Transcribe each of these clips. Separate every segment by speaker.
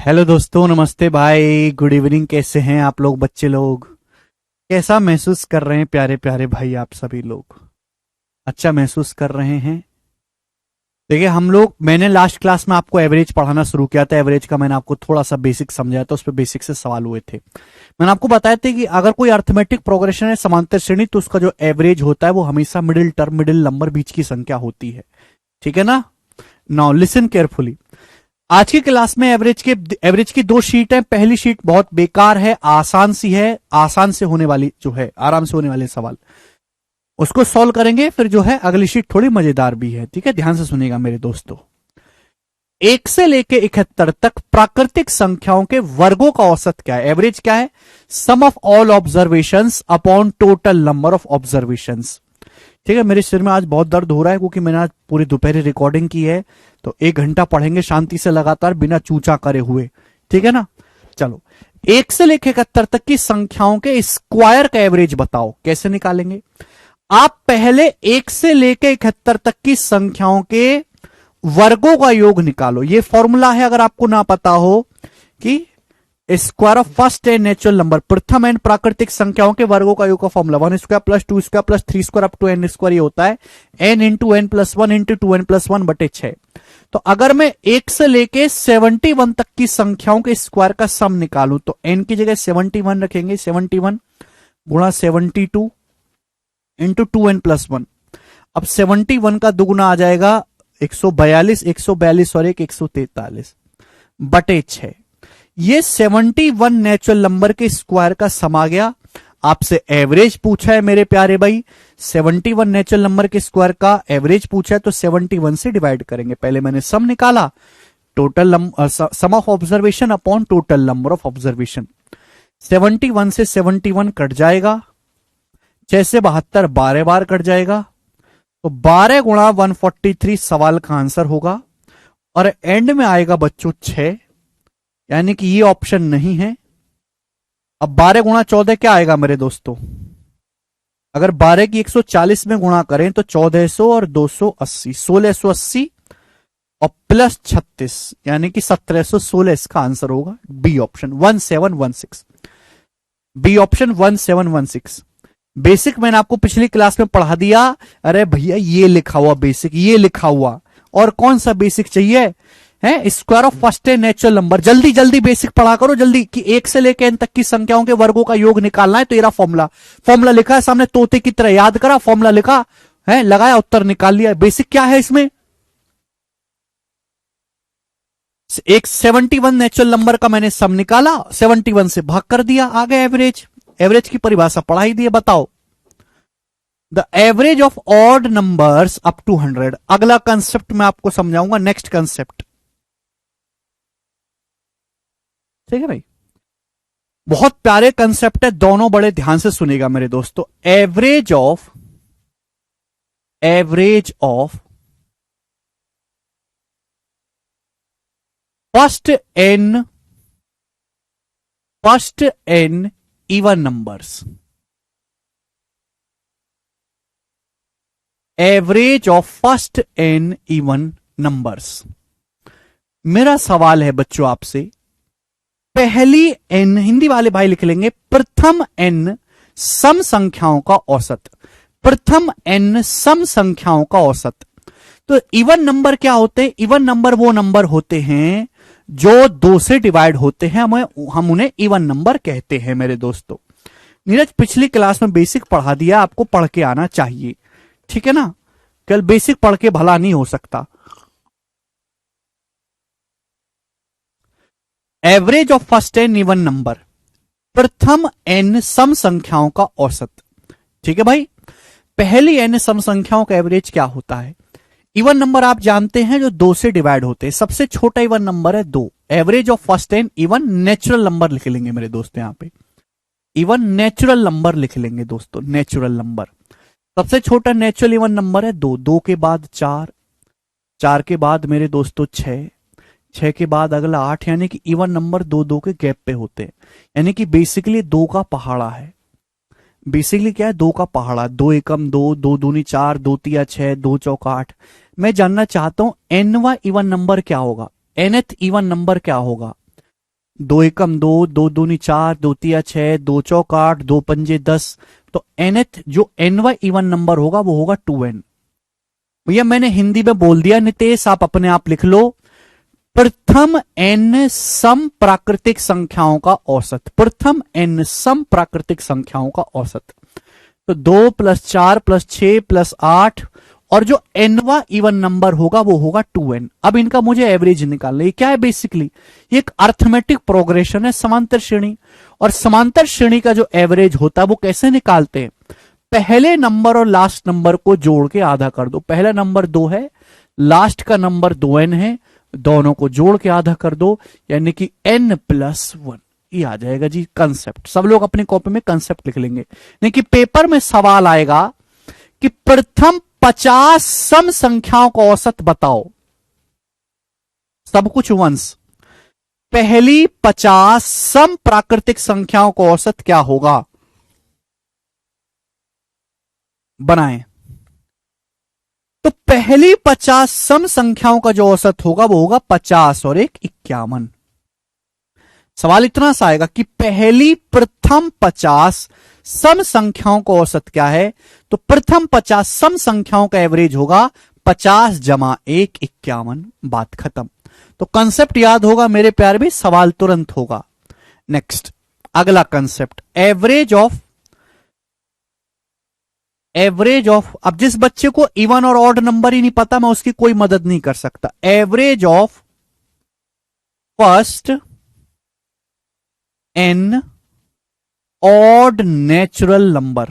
Speaker 1: Hello दोस्तों, नमस्ते भाई, गुड इवनिंग। कैसे हैं आप लोग? बच्चे लोग कैसा महसूस कर रहे हैं? प्यारे प्यारे भाई, आप सभी लोग अच्छा महसूस कर रहे हैं? देखिए, मैंने लास्ट क्लास में आपको एवरेज पढ़ाना शुरू किया था। एवरेज का मैंने आपको थोड़ा सा बेसिक समझाया था, उस पर बेसिक से सवाल हुए थे। मैंने आपको बताया था कि अगर कोई अर्थमेटिक प्रोग्रेशन है समांतर श्रेणी, तो उसका जो एवरेज होता है वो हमेशा मिडिल टर्म, मिडिल नंबर, बीच की संख्या होती है। ठीक है ना? Now listen carefully. आज की क्लास में एवरेज की दो शीट है। पहली शीट बहुत बेकार है, आसान सी है, आसान से होने वाली जो है, आराम से होने वाले सवाल उसको सॉल्व करेंगे। फिर जो है अगली शीट थोड़ी मजेदार भी है। ठीक है, ध्यान से सुनिएगा मेरे दोस्तों। 1 से लेके 71 तक प्राकृतिक संख्याओं के वर्गों का औसत क्या है? एवरेज क्या है? Sum of all observations upon total number of observations. ठीक है, मेरे सिर में आज बहुत दर्द हो रहा है क्योंकि मैंने आज पूरी दोपहर रिकॉर्डिंग की है। तो 1 घंटा पढ़ेंगे शांति से लगातार, बिना चूचा करे हुए। ठीक है ना? चलो, 1 से लेकर 71 तक की संख्याओं के स्क्वायर का एवरेज बताओ। कैसे निकालेंगे? आप पहले 1 से लेकर 71 तक की संख्याओं के वर्गों का योग निकालो। ये फॉर्मूला है, अगर आपको ना पता हो, कि square of first n natural number, प्रथम एन प्राकृतिक संख्याओं के वर्गों का योग का formula 1 square plus 2 square plus 3 square up to n square. ये होता है n into n plus 1 into 2n plus 1 बटे 6। तो अगर मैं 1 से लेके 71 तक की संख्याओं के स्क्वायर का सम निकालूं, तो n की जगह 71 रखेंगे। 71 गुणा 72 इंटू 2n प्लस 1। अब 71 का दुगुना आ जाएगा 142, 142 और 143 बटे 6। ये 71 नेचुरल नंबर के स्क्वायर का सम आ गया। आपसे एवरेज पूछा है मेरे प्यारे भाई, 71 नेचुरल नंबर के स्क्वायर का एवरेज पूछा है, तो 71 से डिवाइड करेंगे। पहले मैंने सम निकाला, total sum of observation upon total number of observation. 71 से 71 कट जाएगा, 6 से 72 12 बार कट जाएगा, तो 12 गुणा 143 सवाल का आंसर होगा। और एंड में आएगा बच्चों 6, यानी कि ये ऑप्शन नहीं है। अब 12 गुणा 14 क्या आएगा मेरे दोस्तों? अगर 12 की 140 में गुणा करें तो 1400 और 280, 1680 और प्लस 36, यानी कि 1716 इसका आंसर होगा। B option 1716। B option 1716। Basic मैंने आपको पिछली क्लास में पढ़ा दिया। अरे भैया, ये लिखा हुआ बेसिक, ये लिखा हुआ, और कौन सा बेसिक चाहिए? है square of first n natural number. जल्दी जल्दी बेसिक पढ़ा करो जल्दी, कि 1 से लेकर n तक की संख्याओं के वर्गों का योग निकालना है। तो ये फॉर्मूला लिखा है सामने, तोते की तरह याद करा, फॉर्मूला लिखा है, लगाया, उत्तर निकाल लिया। बेसिक क्या है इसमें? एक 71 नेचुरल नंबर का मैंने सम निकाला, 71 से भाग कर दिया, आ गया एवरेज। एवरेज की परिभाषा पढ़ा ही दी है। बताओ, the average of odd numbers up to 100। अगला कंसेप्ट मैं आपको समझाऊंगा, नेक्स्ट कंसेप्ट। ठीक है भाई, बहुत प्यारे कंसेप्ट है, दोनों बड़े ध्यान से सुनेगा मेरे दोस्तों। Average of first n even numbers. Average of first n even numbers. मेरा सवाल है बच्चों आपसे, पहली एन, हिंदी वाले भाई लिख लेंगे, प्रथम एन सम संख्याओं का औसत। प्रथम एन सम संख्याओं का औसत। तो इवन नंबर क्या होते हैं? इवन नंबर वो नंबर होते हैं जो 2 से डिवाइड होते हैं, हम उन्हें इवन नंबर कहते हैं मेरे दोस्तों। नीरज, पिछली क्लास में बेसिक पढ़ा दिया, आपको पढ़ के आना चाहिए। ठीक है ना? कल बेसिक पढ़ के भला नहीं हो सकता। Average of first n even number, प्रथम एन सम संख्याओं का औसत। ठीक है भाई, पहली एन सम संख्याओं का एवरेज क्या होता है? इवन नंबर आप जानते हैं जो 2 से डिवाइड होते हैं। सबसे छोटा इवन नंबर है 2। Average of first n even natural number लिख लेंगे मेरे दोस्तों, यहां पे इवन नेचुरल नंबर लिख लेंगे दोस्तों, नेचुरल नंबर। सबसे छोटा नेचुरल इवन नंबर है 2, 2 के बाद 4, 4 के बाद मेरे दोस्तों 6, 6 के बाद अगला 8, यानी कि इवन नंबर 2 2 के गैप पे होते हैं। यानी कि बेसिकली 2 का पहाड़ा है। बेसिकली क्या है? 2 का पहाड़ा। 2 एकम 2, 2 दूनी 4, 2 तिया 6, 2 चौका 8। मैं जानना चाहता हूं एनवा इवन नंबर क्या होगा, एनथ इवन नंबर क्या होगा। दो एकम दो, दो दूनी चार, दो तिया छह, दो चौक आठ, दो पंजे 10। तो nth जो nवा इवन नंबर होगा वो होगा 2n। भैया मैंने हिंदी में बोल दिया नितेश, आप अपने आप लिख लो। प्रथम n सम प्राकृतिक संख्याओं का औसत, प्रथम n सम प्राकृतिक संख्याओं का औसत। तो 2 + 4 + 6 + 8 और जो nवा इवन नंबर होगा वो होगा 2n। अब इनका मुझे एवरेज निकालना है। ये क्या है बेसिकली, ये एक अर्थमेटिक प्रोग्रेशन है समांतर श्रेणी। और समांतर श्रेणी का जो एवरेज होता है वो कैसे निकालते हैं, पहले नंबर और लास्ट नंबर को जोड़ के आधा कर दो। पहला नंबर 2 है, लास्ट का नंबर 2n है, दोनों को जोड़ के आधा कर दो, यानी कि n + 1। ये आ जाएगा जी कंसेप्ट। सब लोग अपनी कॉपी में कंसेप्ट लिख लेंगे। नहीं कि पेपर में सवाल आएगा कि प्रथम 50 सम संख्याओं का औसत बताओ, सब कुछ वंश। पहली 50 सम प्राकृतिक संख्याओं का औसत क्या होगा, बनाएं। तो पहली 50 सम संख्याओं का जो औसत होगा वो होगा 50 और 1 51। सवाल इतना सा आएगा कि पहली प्रथम 50 सम संख्याओं का औसत क्या है, तो प्रथम 50 सम संख्याओं का एवरेज होगा 50 + 1 51। बात खत्म। तो कंसेप्ट याद होगा मेरे प्यार भी, सवाल तुरंत होगा। नेक्स्ट अगला कंसेप्ट, एवरेज ऑफ। अब जिस बच्चे को इवन और ऑड नंबर ही नहीं पता, मैं उसकी कोई मदद नहीं कर सकता। Average of first n odd natural number.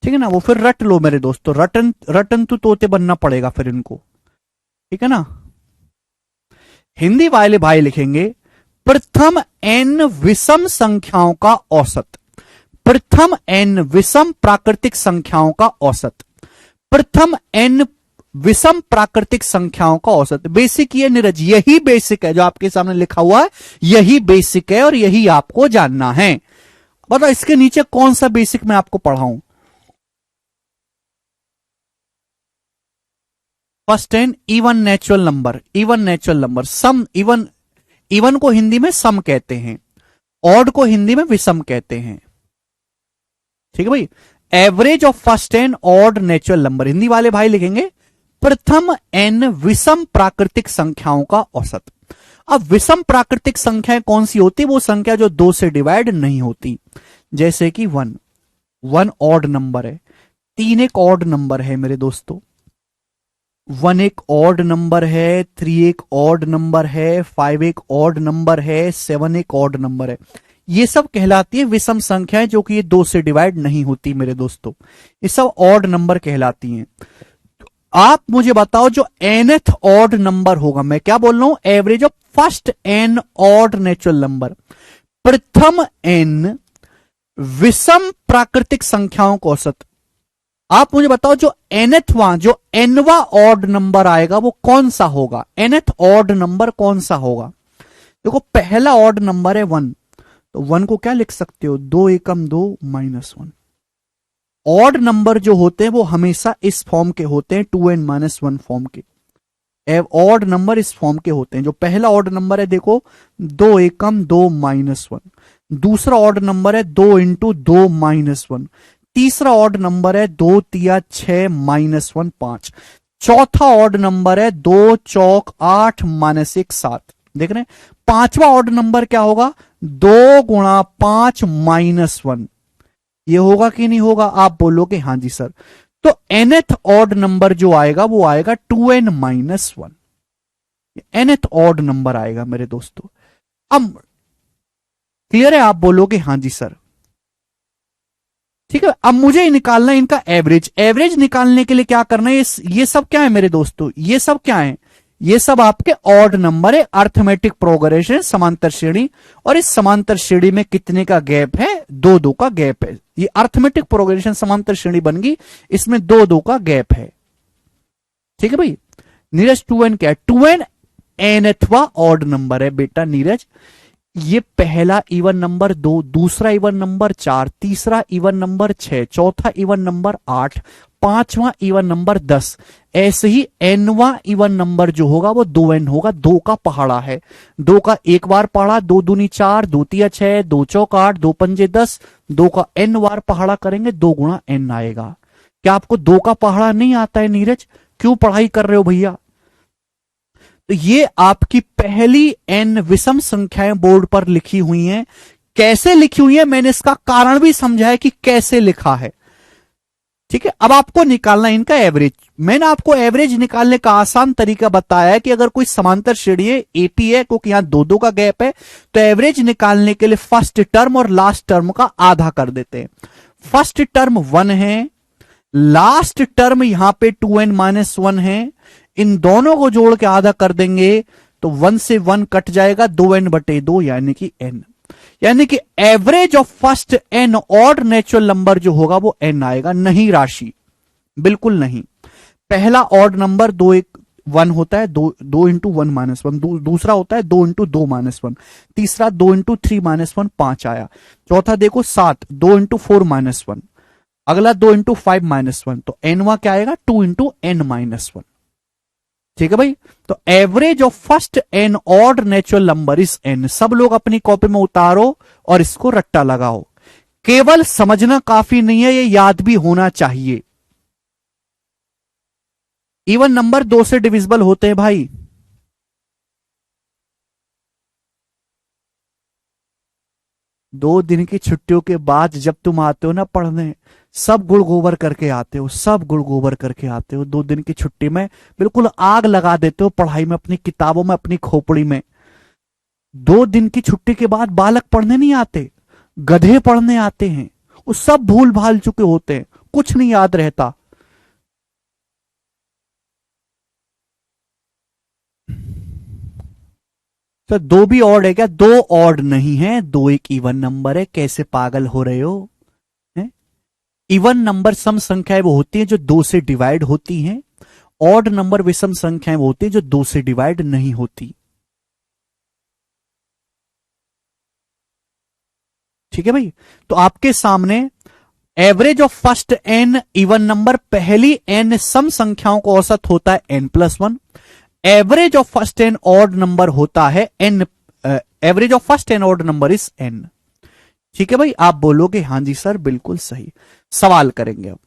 Speaker 1: ठीक है ना, वो फिर रट लो मेरे दोस्तों, रटन तो तोते बनना पड़ेगा फिर इनको। ठीक है ना, हिंदी वाले भाई लिखेंगे प्रथम n विषम संख्याओं का औसत, प्रथम n विषम प्राकृतिक संख्याओं का औसत, प्रथम n विषम प्राकृतिक संख्याओं का औसत। बेसिक ये नीरज, यही बेसिक है जो आपके सामने लिखा हुआ है, यही बेसिक है और यही आपको जानना है। बताओ इसके नीचे कौन सा बेसिक मैं आपको पढ़ाऊं। First n even natural number, even natural number, sum even, even को हिंदी में सम कहते हैं, ऑड को हिंदी में विषम कहते हैं। ठीक है भाई, average of first n odd natural number. Hindi वाले भाई लिखेंगे प्रथम n विषम प्राकृतिक संख्याओं का औसत। अब विषम प्राकृतिक संख्याएं कौन सी होती, वो संख्या जो 2 से डिवाइड नहीं होती, जैसे कि 1 ऑड नंबर है, 3 एक ऑड नंबर है मेरे दोस्तों, 1 एक ऑड नंबर है, 3 एक ऑड नंबर है, 5 एक ऑड नंबर है, 7 एक ऑड नंबर है। ये सब कहलाती है विषम संख्याएं जो कि ये 2 से डिवाइड नहीं होती मेरे दोस्तों, ये सब ऑड नंबर कहलाती हैं। आप मुझे बताओ जो nth ऑड नंबर होगा, मैं क्या बोल रहा हूं, average of first n odd natural number, प्रथम n विषम प्राकृतिक संख्याओं का औसत। आप मुझे बताओ जो nthवा, जो nवा ऑड नंबर आएगा वो कौन सा होगा, nth ऑड नंबर कौन सा होगा। देखो पहला ऑड नंबर है 1, तो 1 को क्या लिख सकते हो, 2 एकम 2 -1। ऑड नंबर जो होते हैं वो हमेशा इस फॉर्म के होते हैं, 2n - 1 फॉर्म के। ऑड नंबर इस फॉर्म के होते हैं। जो पहला ऑड नंबर है देखो 2 एकम 2 -1, दूसरा ऑड नंबर है 2 × 2 -1, तीसरा ऑड नंबर है 2 तिया 6 -1 5, चौथा ऑड नंबर है 2 चौक 8 -1 7। देख रहे हैं, पांचवा ऑड नंबर क्या होगा, 2 × 5 -1। ये होगा कि नहीं होगा, आप बोलोगे हाँ जी सर। तो nth ऑड नंबर जो आएगा वो आएगा 2n - 1, nth ऑड नंबर आएगा मेरे दोस्तों। अब क्लियर है, आप बोलोगे हाँ जी सर। ठीक है, अब मुझे निकालना है इनका एवरेज। एवरेज निकालने के लिए क्या करना है, ये सब क्या है मेरे दोस्तों, ये सब क्या है, ये सब आपके ऑड नंबर है, अर्थमेटिक प्रोग्रेशन समांतर श्रेणी। और इस समांतर श्रेणी में कितने का गैप है, 2 का गैप है। ये अर्थमेटिक प्रोग्रेशन समांतर श्रेणी बन गई, इसमें 2 का गैप है। ठीक है भाई, नीरज 2n क्या है, 2n nthवा ऑड नंबर है बेटा नीरज। ये पहला इवन नंबर 2, दूसरा इवन नंबर 4, तीसरा इवन नंबर 6, चौथा इवन नंबर 8, पांचवा इवन नंबर 10। ऐसे ही एनवा इवन नंबर जो होगा वो 2n होगा। 2 का पहाड़ा है, 2 का एक बार पहाड़ा, 2 दूनी 4, 2 तिया 6, 2 चौक 8, 2 पंजे 10। 2 का n बार पहाड़ा करेंगे, 2 गुणा n आएगा। क्या आपको 2 का पहाड़ा नहीं आता है नीरज? क्यों पढ़ाई कर रहे हो भैया? तो ये आपकी पहली n विषम संख्याएं बोर्ड पर लिखी हुई हैं। कैसे लिखी हुई है मैंने इसका कारण भी समझा है कि कैसे लिखा है। ठीक है, अब आपको निकालना है इनका एवरेज। मैंने आपको एवरेज निकालने का आसान तरीका बताया है कि अगर कोई समांतर श्रेणी है 80 है, क्योंकि यहां 2-2 का गैप है, तो एवरेज निकालने के लिए फर्स्ट टर्म और लास्ट टर्म का आधा कर देते हैं। फर्स्ट टर्म 1 है, लास्ट टर्म यहां पे 2n-1 है। इन दोनों को जोड़ के आधा कर देंगे तो 1 से 1 कट जाएगा, 2n/2 यानी कि n। यानी कि average of first n odd natural number जो होगा वो n आएगा, नहीं राशि, बिल्कुल नहीं। पहला ऑड नंबर 1 होता है, 2 इंटू 1-1, दूसरा होता है 2 इंटू 2-1, तीसरा 2 इंटू 3-1, 5 आया। चौथा देखो 7, 2 इंटू 4-1, अगला 2 इंटू 5-1, तो एनवा क्या आएगा? 2 इंटू n-1। ठीक है भाई, तो average of first n odd natural number is n। सब लोग अपनी कॉपी में उतारो और इसको रट्टा लगाओ। केवल समझना काफी नहीं है, ये याद भी होना चाहिए। इवन नंबर 2 से डिविजिबल होते हैं भाई। दो दिन की छुट्टियों के बाद जब तुम आते हो ना पढ़ने, सब गुड़ गोबर करके आते हो, सब गुड़ गोबर करके आते हो। 2 दिन की छुट्टी में बिल्कुल आग लगा देते हो पढ़ाई में, अपनी किताबों में, अपनी खोपड़ी में। 2 दिन की छुट्टी के बाद बालक पढ़ने नहीं आते, गधे पढ़ने आते हैं। वो सब भूल भाल चुके होते हैं, कुछ नहीं याद रहता। तो 2 भी ऑड है क्या? 2 ऑड नहीं है, 2 एक इवन नंबर है। कैसे पागल हो रहे हो? इवन नंबर सम संख्याएं वो होती हैं जो 2 से डिवाइड होती हैं। ऑड नंबर विषम संख्याएं वो होती हैं जो 2 से डिवाइड नहीं होती। ठीक है भाई, तो आपके सामने average of first n even number, पहली n सम संख्याओं को औसत होता है n+1। Average of first n odd number होता है n, average of first n odd number is n। ठीक है भाई, आप बोलोगे हां जी सर बिल्कुल सही। सवाल करेंगे अब।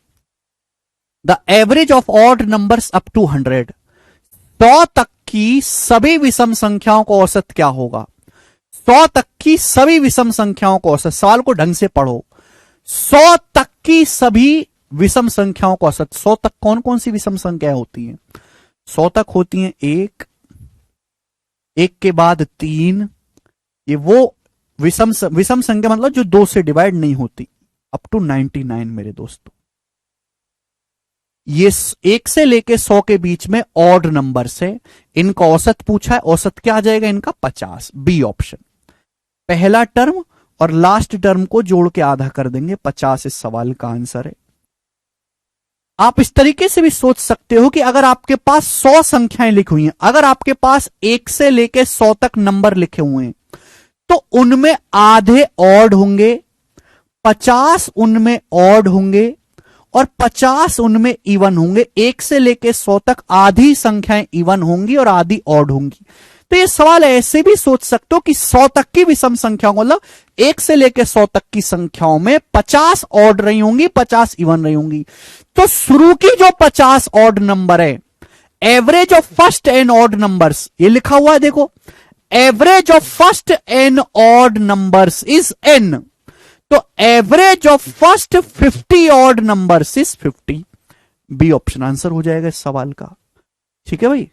Speaker 1: The average of odd numbers up to 100, 100 तक की सभी विषम संख्याओं को औसत क्या होगा? 100 तक की सभी विषम संख्याओं को औसत, सवाल को ढंग से पढ़ो। 100 तक की सभी विषम संख्याओं को औसत। 100 तक कौन कौन सी विषम संख्याएं होती हैं? 100 तक होती हैं 1, 1 के बाद 3। ये वो विषम संख्या मतलब जो 2 से डिवाइड नहीं होती, अप टू 99 मेरे दोस्तों। ये 1 से लेके 100 के बीच में ऑड नंबर से इनका औसत पूछा है। औसत क्या आ जाएगा इनका? 50, बी ऑप्शन। पहला टर्म और लास्ट टर्म को जोड़ के आधा कर देंगे, 50 इस सवाल का आंसर है। आप इस तरीके से भी सोच सकते हो कि अगर आपके पास 100 संख्याएं लिखी हुई हैं, अगर आपके पास 1 से लेके 100 तक नंबर लिखे हुए हैं, तो उनमें आधे ऑड होंगे, 50 उनमें ऑड होंगे और 50 उनमें इवन होंगे। 1 से लेके 100 तक आधी संख्याएं इवन होंगी और आधी ऑड होंगी। तो ये सवाल ऐसे भी सोच सकते हो कि 100 तक की विषम संख्याओं, मतलब 1 से लेके 100 तक की संख्याओं में 50 ऑड रही होंगी, 50 इवन रही होंगी। तो शुरू की जो 50 ऑड नंबर है, average of first n odd numbers, ये लिखा हुआ है देखो, average of first n odd numbers is n। तो average of first 50 odd numbers is 50। B option answer हो जाएगा इस सवाल का। ठीक है भाई,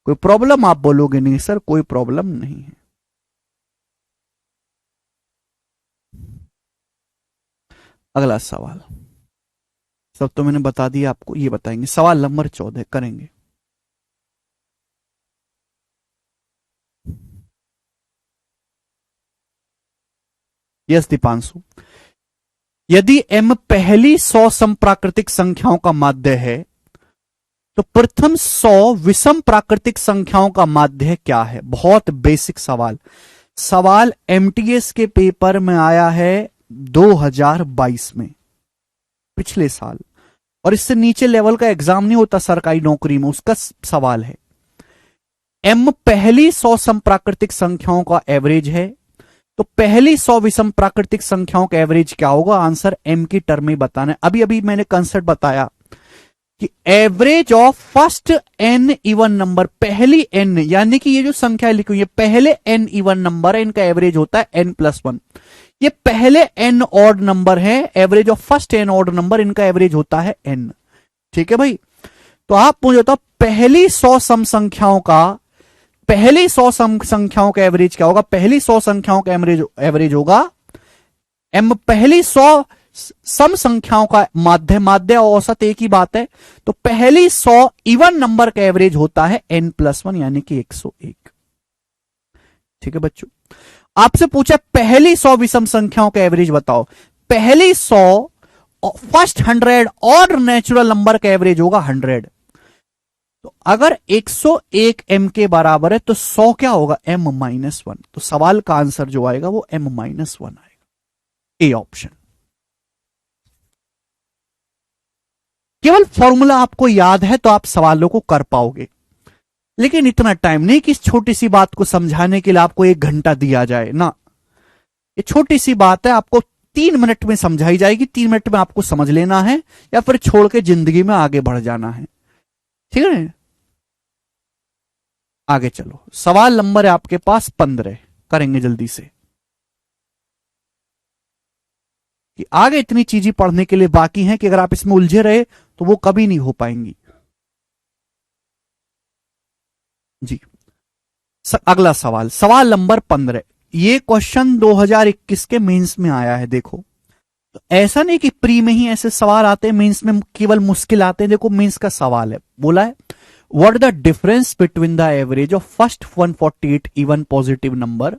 Speaker 1: कोई प्रॉब्लम? आप बोलोगे नहीं सर कोई प्रॉब्लम नहीं है। अगला सवाल, सब तो मैंने बता दिया आपको, ये बताएंगे। सवाल नंबर 14 करेंगे। यस दीपांशु, यदि m पहली 100 समप्राकृतिक संख्याओं का माध्य है तो प्रथम 100 विषम प्राकृतिक संख्याओं का माध्य क्या है? बहुत बेसिक सवाल। सवाल एमटीएस के पेपर में आया है 2022 में, पिछले साल, और इससे नीचे लेवल का एग्जाम नहीं होता सरकारी नौकरी में, उसका सवाल है। एम पहली 100 सम प्राकृतिक संख्याओं का एवरेज है, तो पहली 100 विषम प्राकृतिक संख्याओं का एवरेज क्या होगा? आंसर एम की टर्म में बताना है। अभी अभी मैंने कंसेप्ट बताया कि average of first n even number, पहली एन, यानी कि ये जो संख्या लिखी हुई है पहले एन इवन नंबर है, इनका एवरेज होता है एन प्लस वन। ये पहले एन ऑड नंबर है, average of first n odd number, इनका एवरेज होता है एन। ठीक है भाई? तो आप मुझे बताओ पहली 100 सम संख्याओं का, पहली 100 सम संख्याओं का एवरेज क्या होगा? पहली 100 संख्याओं का एवरेज होगा एम, पहली 100 सम संख्याओं का माध्य, माध्य और औसत एक ही बात है, तो पहली 100 इवन नंबर का एवरेज होता है एन प्लस वन, यानी कि 101। ठीक है बच्चों? आपसे पूछा पहली 100 विषम संख्याओं का एवरेज बताओ। पहली 100 फर्स्ट 100 और नेचुरल नंबर का एवरेज होगा 100। तो अगर 101 एम के बराबर है तो 100 क्या होगा? M minus one. तो सवाल का आंसर जो आएगा वो एम माइनस वन आएगा, ए ऑप्शन। केवल फॉर्मूला आपको याद है तो आप सवालों को कर पाओगे, लेकिन इतना टाइम नहीं कि इस छोटी सी बात को समझाने के लिए आपको 1 घंटा दिया जाए ना। ये छोटी सी बात है, आपको 3 मिनट में समझाई जाएगी, 3 मिनट में आपको समझ लेना है या फिर छोड़ के जिंदगी में आगे बढ़ जाना है। ठीक है ना? आगे चलो, सवाल नंबर है आपके पास 15, करेंगे जल्दी से कि आगे इतनी चीजें पढ़ने के लिए बाकी हैं कि अगर आप इसमें उलझे रहे तो वो कभी नहीं हो पाएंगी जी। अगला सवाल, सवाल नंबर 15। ये क्वेश्चन 2021 के मेंस में आया है। देखो, तो ऐसा नहीं कि प्री में ही ऐसे सवाल आते हैं, मेंस में केवल मुश्किल आते हैं। देखो मेंस का सवाल है, बोला है what the difference between the average of first 148 even positive number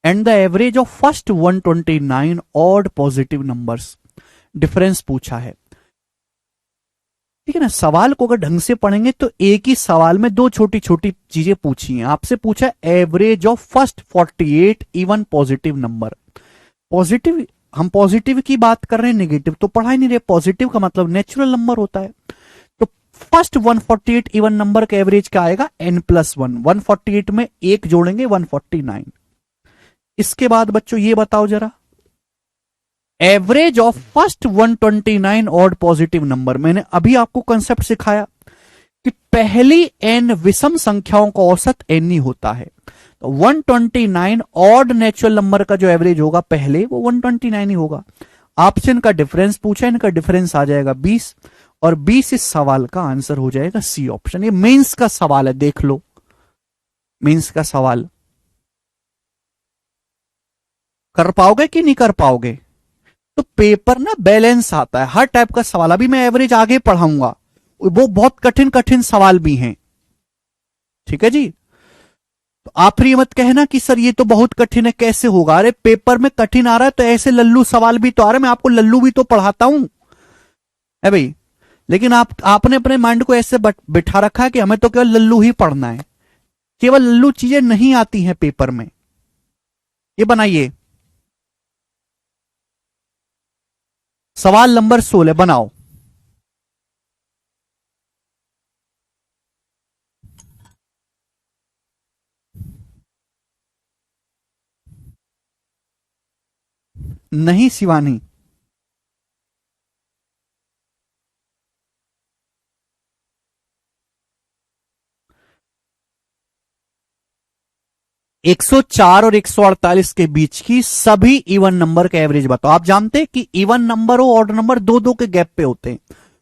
Speaker 1: and the average of first 129 odd positive numbers. Difference पूछा है, ठीक है ना? सवाल को अगर ढंग से पढ़ेंगे तो एक ही सवाल में 2 छोटी छोटी चीजें पूछी हैं। आपसे पूछा average of first 48 even positive number. Positive, हम पॉजिटिव की बात कर रहे हैं, नेगेटिव तो पढ़ा ही नहीं रहे। पॉजिटिव का मतलब नेचुरल नंबर होता है। तो फर्स्ट 148 इवन नंबर का एवरेज क्या आएगा? n plus one. 148 में 1 जोड़ेंगे 149। इसके बाद बच्चों ये बताओ जरा, average of first 129 odd positive number. मैंने अभी आपको कंसेप्ट सिखाया कि पहली n विषम संख्याओं का औसत n ही होता है। तो 129 ऑड नेचुरल नंबर का जो एवरेज होगा पहले, वो 129 ही होगा। आपसे इनका डिफरेंस पूछा, इनका डिफरेंस आ जाएगा 20, और 20 इस सवाल का आंसर हो जाएगा सी ऑप्शन। ये मेंस का सवाल है, देख लो मेंस का सवाल। कर पाओगे कि नहीं कर पाओगे? तो पेपर ना बैलेंस आता है, हर टाइप का सवाल। अभी मैं एवरेज आगे पढ़ाऊंगा, वो बहुत कठिन कठिन सवाल भी हैं। ठीक है जी? तो आप ये मत कहना कि सर ये तो बहुत कठिन है, कैसे होगा? अरे पेपर में कठिन आ रहा है तो ऐसे लल्लू सवाल भी तो आ रहे हैं। मैं आपको लल्लू भी तो पढ़ाता हूं है भाई, लेकिन आपने अपने माइंड को ऐसे बिठा रखा है कि हमें तो केवल लल्लू ही पढ़ना है। केवल लल्लू चीजें नहीं आती हैं पेपर में। ये बनाइए सवाल नंबर 16, बनाओ। नहीं शिवानी, 104 और 148 के बीच की सभी इवन नंबर का एवरेज बताओ। आप जानते हैं कि इवन नंबर और ऑड नंबर 2-2 के गैप पे होते हैं,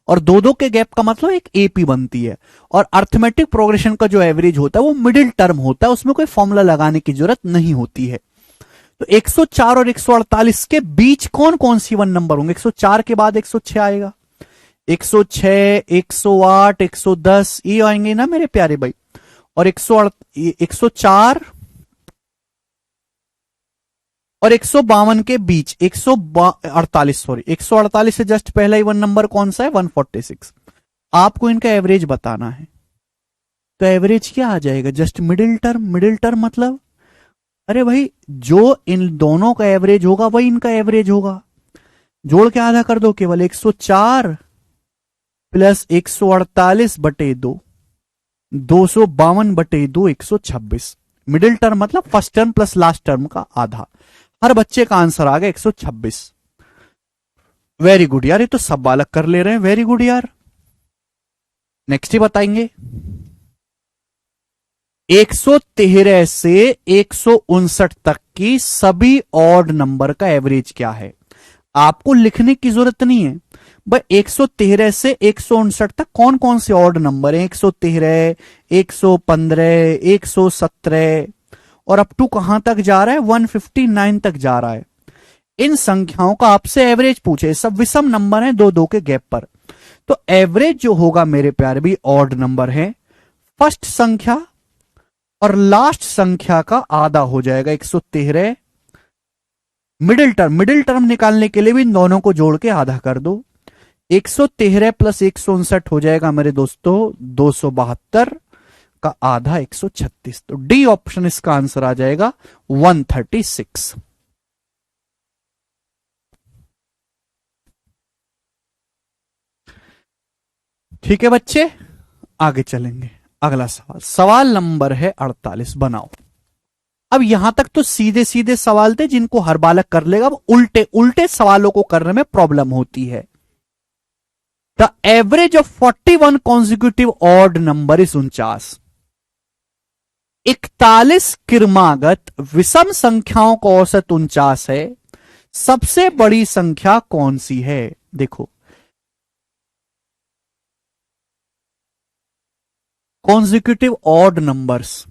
Speaker 1: और 2-2 के गैप का मतलब एक एपी बनती है। और अर्थमेटिक प्रोग्रेशन का जो एवरेज होता है वो मिडिल टर्म होता है, उसमें कोई फॉर्मूला लगाने की जरूरत नहीं होती है। तो 104 और 148 के बीच कौन कौन सी इवन नंबर होंगे? 104 के बाद 106 आएगा, 106, 108, 110 ये आएंगे ना मेरे प्यारे भाई। और 104 और 152 के बीच 148, सॉरी 148 से जस्ट पहला इवन नंबर कौन सा है? 146। आपको इनका एवरेज बताना है। तो एवरेज क्या आ जाएगा? Just middle term. Middle term मतलब अरे भाई जो इन दोनों का एवरेज होगा वही इनका एवरेज होगा। जोड़ के आधा कर दो, केवल 104 प्लस 148/2, 252/2, 126। मिडिल टर्म मतलब first term plus last term का आधा। हर बच्चे का आंसर आ गया 126। वेरी गुड यार, ये तो सब बालक कर ले रहे हैं, वेरी गुड यार। नेक्स्ट ही बताएंगे। 113 से 159 तक की सभी ऑड नंबर का एवरेज क्या है? आपको लिखने की जरूरत नहीं है भाई। 113 से 159 तक कौन कौन से ऑड नंबर हैं? 113, 115, 117 और अप टू कहां तक जा रहा है? 159 तक जा रहा है। इन संख्याओं का आपसे एवरेज पूछे, सब विषम नंबर हैं, दो दो के गैप पर। तो एवरेज जो होगा मेरे प्यारे भी ऑड नंबर है, फर्स्ट संख्या और लास्ट संख्या का आधा हो जाएगा 113। मिडिल टर्म निकालने के लिए भी इन दोनों को जोड़ के आधा कर दो। 113 प्लस 159 हो जाएगा मेरे दोस्तों 272 का आधा 136। तो डी ऑप्शन इसका आंसर आ जाएगा 136। ठीक है बच्चे, आगे चलेंगे। अगला सवाल, सवाल नंबर है 48, बनाओ। अब यहां तक तो सीधे सीधे सवाल थे जिनको हर बालक कर लेगा। अब उल्टे उल्टे सवालों को करने में प्रॉब्लम होती है। The average of 41 consecutive odd number is 49। 41 क्रमागत विषम संख्याओं का औसत 49 है। सबसे बड़ी संख्या कौन सी है? देखो, कॉन्जिक्यूटिव ऑड नंबर्स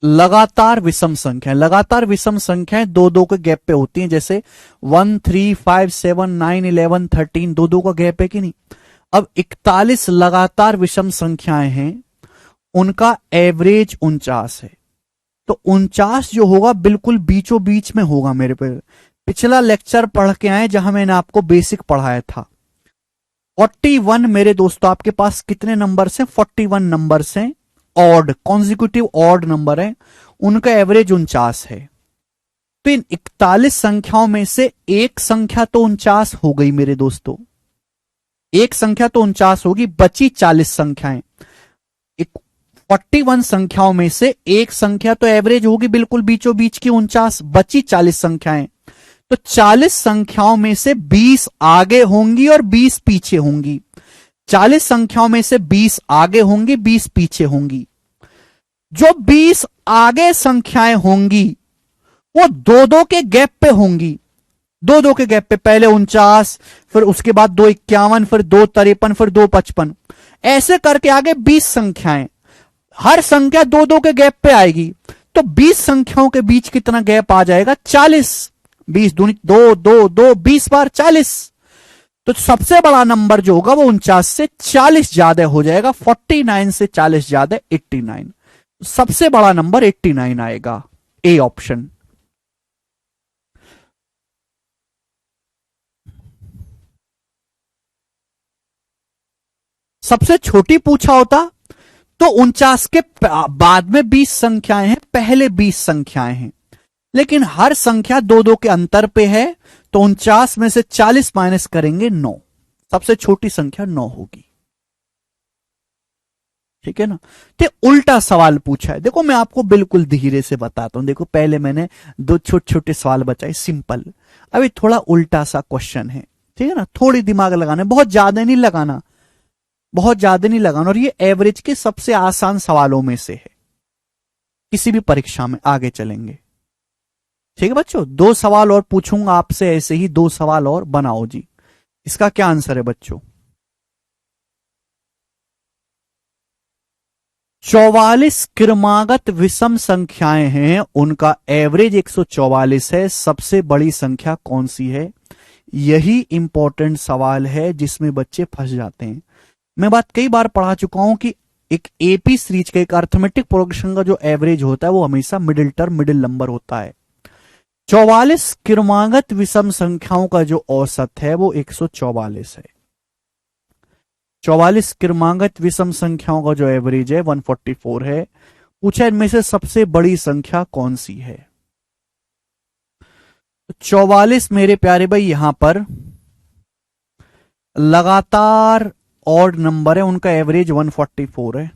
Speaker 1: लगातार विषम संख्या, लगातार विषम संख्याएं दो दो के गैप पे होती हैं। जैसे 1, 3, 5, 7, 9, 11, 13 दो दो का गैप है कि नहीं? अब 41 लगातार विषम संख्याएं हैं, उनका एवरेज 49 है। तो 49 जो होगा बिल्कुल बीचों बीच में होगा मेरे पे। पिछला लेक्चर पढ़ के आए जहां मैंने आपको बेसिक पढ़ाया था। 41 मेरे दोस्तों आपके पास कितने नंबर्स हैं? 41 नंबर्स हैं, ऑड कॉन्जिक्यूटिव ऑड नंबर है, उनका एवरेज 49 है। तो इन 41 संख्याओं में से एक संख्या तो 49 हो गई मेरे दोस्तों, एक संख्या तो 49 होगी, बची 40 संख्याएं। 41 संख्याओं में से एक संख्या तो एवरेज होगी बिल्कुल बीचों बीच की 49, बची 40 संख्याएं। तो 40 संख्याओं में से 20 आगे होंगी और 20 पीछे होंगी। 40 संख्याओं में से 20 आगे होंगी, 20 पीछे होंगी। जो 20 आगे संख्याएं होंगी वो दो दो के गैप पे होंगी, दो दो के गैप पे। पहले 49, फिर उसके बाद 251, फिर 253, फिर 255, ऐसे करके आगे 20 संख्याएं। हर संख्या दो दो के गैप पे आएगी। तो 20 संख्याओं के बीच कितना गैप आ जाएगा? 40। 20 दूनी 2, 2, 2, 20 बार 40। तो सबसे बड़ा नंबर जो होगा वो 49 से 40 ज्यादा हो जाएगा। 49 से 40 ज्यादा 89। सबसे बड़ा नंबर 89 आएगा, ए ऑप्शन। सबसे छोटी पूछा होता तो 49 के बाद में 20 संख्याएं हैं, पहले 20 संख्याएं हैं, लेकिन हर संख्या दो दो के अंतर पे है। तो 49 में से 40 माइनस करेंगे 9, सबसे छोटी संख्या 9 होगी। ठीक है ना? तो उल्टा सवाल पूछा है। देखो मैं आपको बिल्कुल धीरे से बताता हूं। देखो पहले मैंने दो छोटे छोटे सवाल बचाए सिंपल, अभी थोड़ा उल्टा सा क्वेश्चन है। ठीक है ना? थोड़ी दिमाग लगाना, बहुत ज्यादा नहीं लगाना, बहुत ज्यादा नहीं लगाना। और ये एवरेज के सबसे आसान सवालों में से है किसी भी परीक्षा में। आगे चलेंगे। ठीक है बच्चों, 2 सवाल और पूछूंगा आपसे, ऐसे ही 2 सवाल और बनाओ जी। इसका क्या आंसर है बच्चों? 44 क्रमागत विषम संख्याएं हैं, उनका एवरेज 144 है। सबसे बड़ी संख्या कौन सी है? यही इंपॉर्टेंट सवाल है जिसमें बच्चे फंस जाते हैं। मैं बात कई बार पढ़ा चुका हूं कि एक एपी सीरीज का, एक अर्थमेटिक प्रोग्रेशन का जो एवरेज होता है वो हमेशा मिडिल टर्म, मिडिल नंबर होता है। 44 क्रमागत विषम संख्याओं का जो औसत है वो 144 है। 44 क्रमागत विषम संख्याओं का जो एवरेज है 144 है। पूछा इनमें से सबसे बड़ी संख्या कौन सी है। 44 मेरे प्यारे भाई यहां पर लगातार ऑड नंबर है, उनका एवरेज 144 है।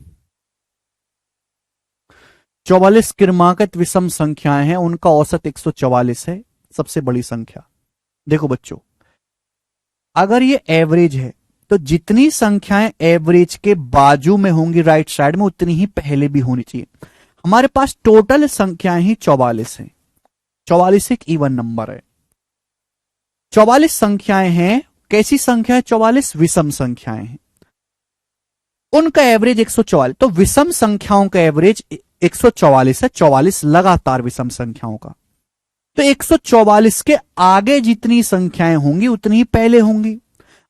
Speaker 1: 44 क्रमागत विषम संख्याएं हैं, उनका औसत 144 है, सबसे बड़ी संख्या। देखो बच्चों, अगर ये एवरेज है तो जितनी संख्याएं एवरेज के बाजू में होंगी राइट साइड में, उतनी ही पहले भी होनी चाहिए। हमारे पास टोटल संख्याएं ही 44 हैं। 44 एक इवन नंबर है। 44 संख्याएं हैं, कैसी संख्या है? 44 विषम संख्याएं हैं, उनका एवरेज 144। तो विषम संख्याओं का एवरेज 144 है, 44 लगातार विषम संख्याओं का। तो 144 के आगे जितनी संख्याएं होंगी उतनी ही पहले होंगी।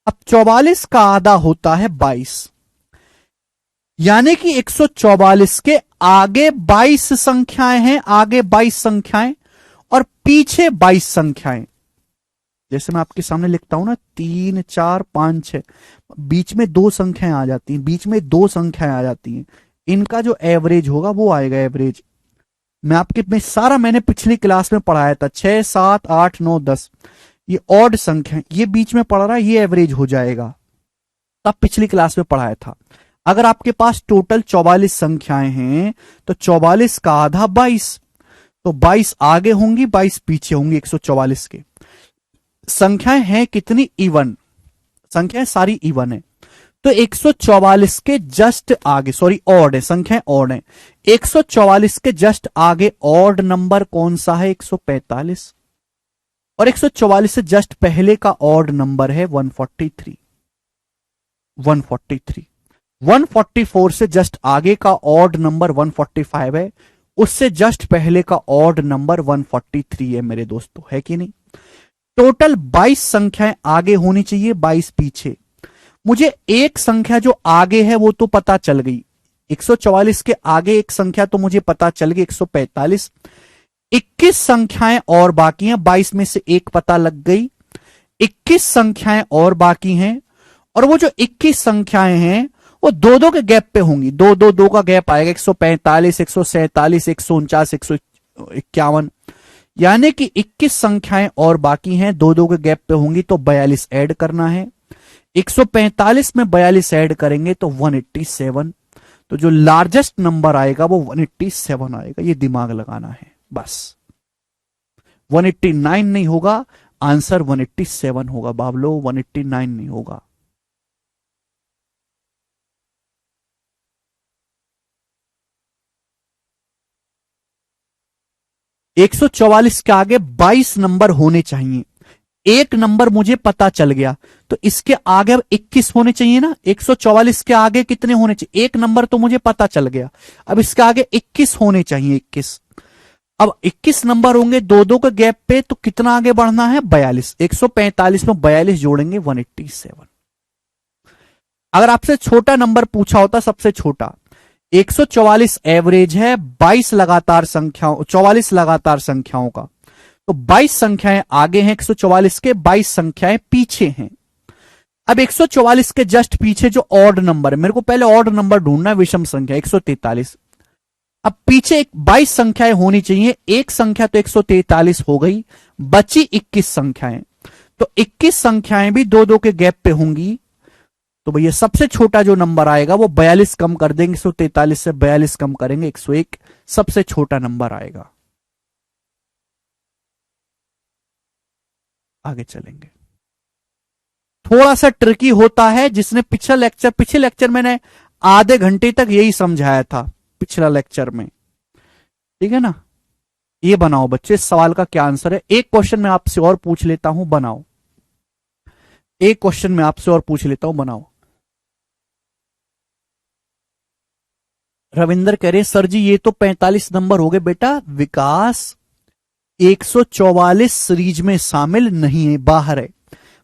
Speaker 1: अब 44 का आधा होता है 22, यानी कि 144 के आगे 22 संख्याएं हैं, आगे 22 संख्याएं और पीछे 22 संख्याएं। जैसे मैं आपके सामने लिखता हूं ना, 3 4 5 6, बीच में दो संख्याएं आ जाती हैं, बीच में दो संख्याएं आ जाती हैं, इनका जो एवरेज होगा वो आएगा एवरेज। मैंने पिछली क्लास में पढ़ाया था 6 7 8 9 10, ये ऑड संख्या, ये बीच में पढ़ रहा है, ये एवरेज हो जाएगा। तब पिछली क्लास में पढ़ाया था। अगर आपके पास टोटल 44 संख्याएं हैं तो 44 का आधा 22, तो 22 आगे होंगी 22 पीछे होंगी 144 के। संख्याएं हैं कितनी? इवन संख्याएं सारी इवन है। तो 144 के जस्ट आगे, सॉरी ऑड है, संख्याएं ऑड है। 144 के जस्ट आगे ऑड नंबर कौन सा है? 145। और 144 से जस्ट पहले का ऑड नंबर है 143। 144 से जस्ट आगे का ऑड नंबर 145 है, उससे जस्ट पहले का ऑड नंबर 143 है मेरे दोस्तों, है कि नहीं? टोटल 22 संख्याएं आगे होनी चाहिए, 22 पीछे। मुझे एक संख्या जो आगे है वो तो पता चल गई, 144 के आगे एक संख्या तो मुझे पता चल गई 145। 21 संख्याएं और बाकी हैं, 22 में से एक पता लग गई, 21 संख्याएं और बाकी हैं। और वो जो 21 संख्याएं हैं वो दो दो के गैप पे होंगी, दो दो दो का गैप आएगा, 145 147 149 151, यानी कि 21 संख्याएं और बाकी हैं, दो दो के गैप पे होंगी, तो 42 ऐड करना है। 145 में 42 ऐड करेंगे तो 187, तो जो लार्जेस्ट नंबर आएगा वो 187 आएगा। ये दिमाग लगाना है बस, 189 नहीं होगा, आंसर 187 होगा बाबलो, 189 नहीं होगा। एक 144 के आगे 22 नंबर होने चाहिए। एक नंबर मुझे पता चल गया, तो इसके आगे अब 21 होने चाहिए ना। 144 के आगे कितने होने चाहिए? एक नंबर तो मुझे पता चल गया, अब इसके आगे 21 होने चाहिए, 21। अब 21 नंबर होंगे दो दो के गैप पे, तो कितना आगे बढ़ना है? 42। 145 में 42 जोड़ेंगे 187। अगर आपसे छोटा नंबर पूछा होता, सबसे छोटा, 144 एवरेज है 22 लगातार संख्याओं, 44 लगातार संख्याओं का, तो 22 संख्याएं आगे हैं 144 के, 22 संख्याएं पीछे हैं। अब 144 के जस्ट पीछे जो ऑड नंबर है, मेरे को पहले ऑड नंबर ढूंढना है, विषम संख्या 143। अब पीछे 22 संख्याएं होनी चाहिए, एक संख्या तो 143 हो गई, बची 21 संख्याएं, तो 21 संख्याएं भी दो दो के गैप पे होंगी। तो भैया सबसे छोटा जो नंबर आएगा वो 42 कम कर देंगे, 143 से 42 कम करेंगे 101, सबसे छोटा नंबर आएगा। आगे चलेंगे, थोड़ा सा ट्रिकी होता है। जिसने पिछले लेक्चर मैंने आधे घंटे तक यही समझाया था, पिछला लेक्चर में, ठीक है ना। ये बनाओ बच्चे, इस सवाल का क्या आंसर है। एक क्वेश्चन मैं आपसे और पूछ लेता हूं, बनाओ। एक क्वेश्चन मैं आपसे और पूछ लेता हूं, बनाओ। रविंदर कह रहे सर जी ये तो 45 नंबर हो गए। बेटा विकास, 144 सीरीज में शामिल नहीं है, बाहर है।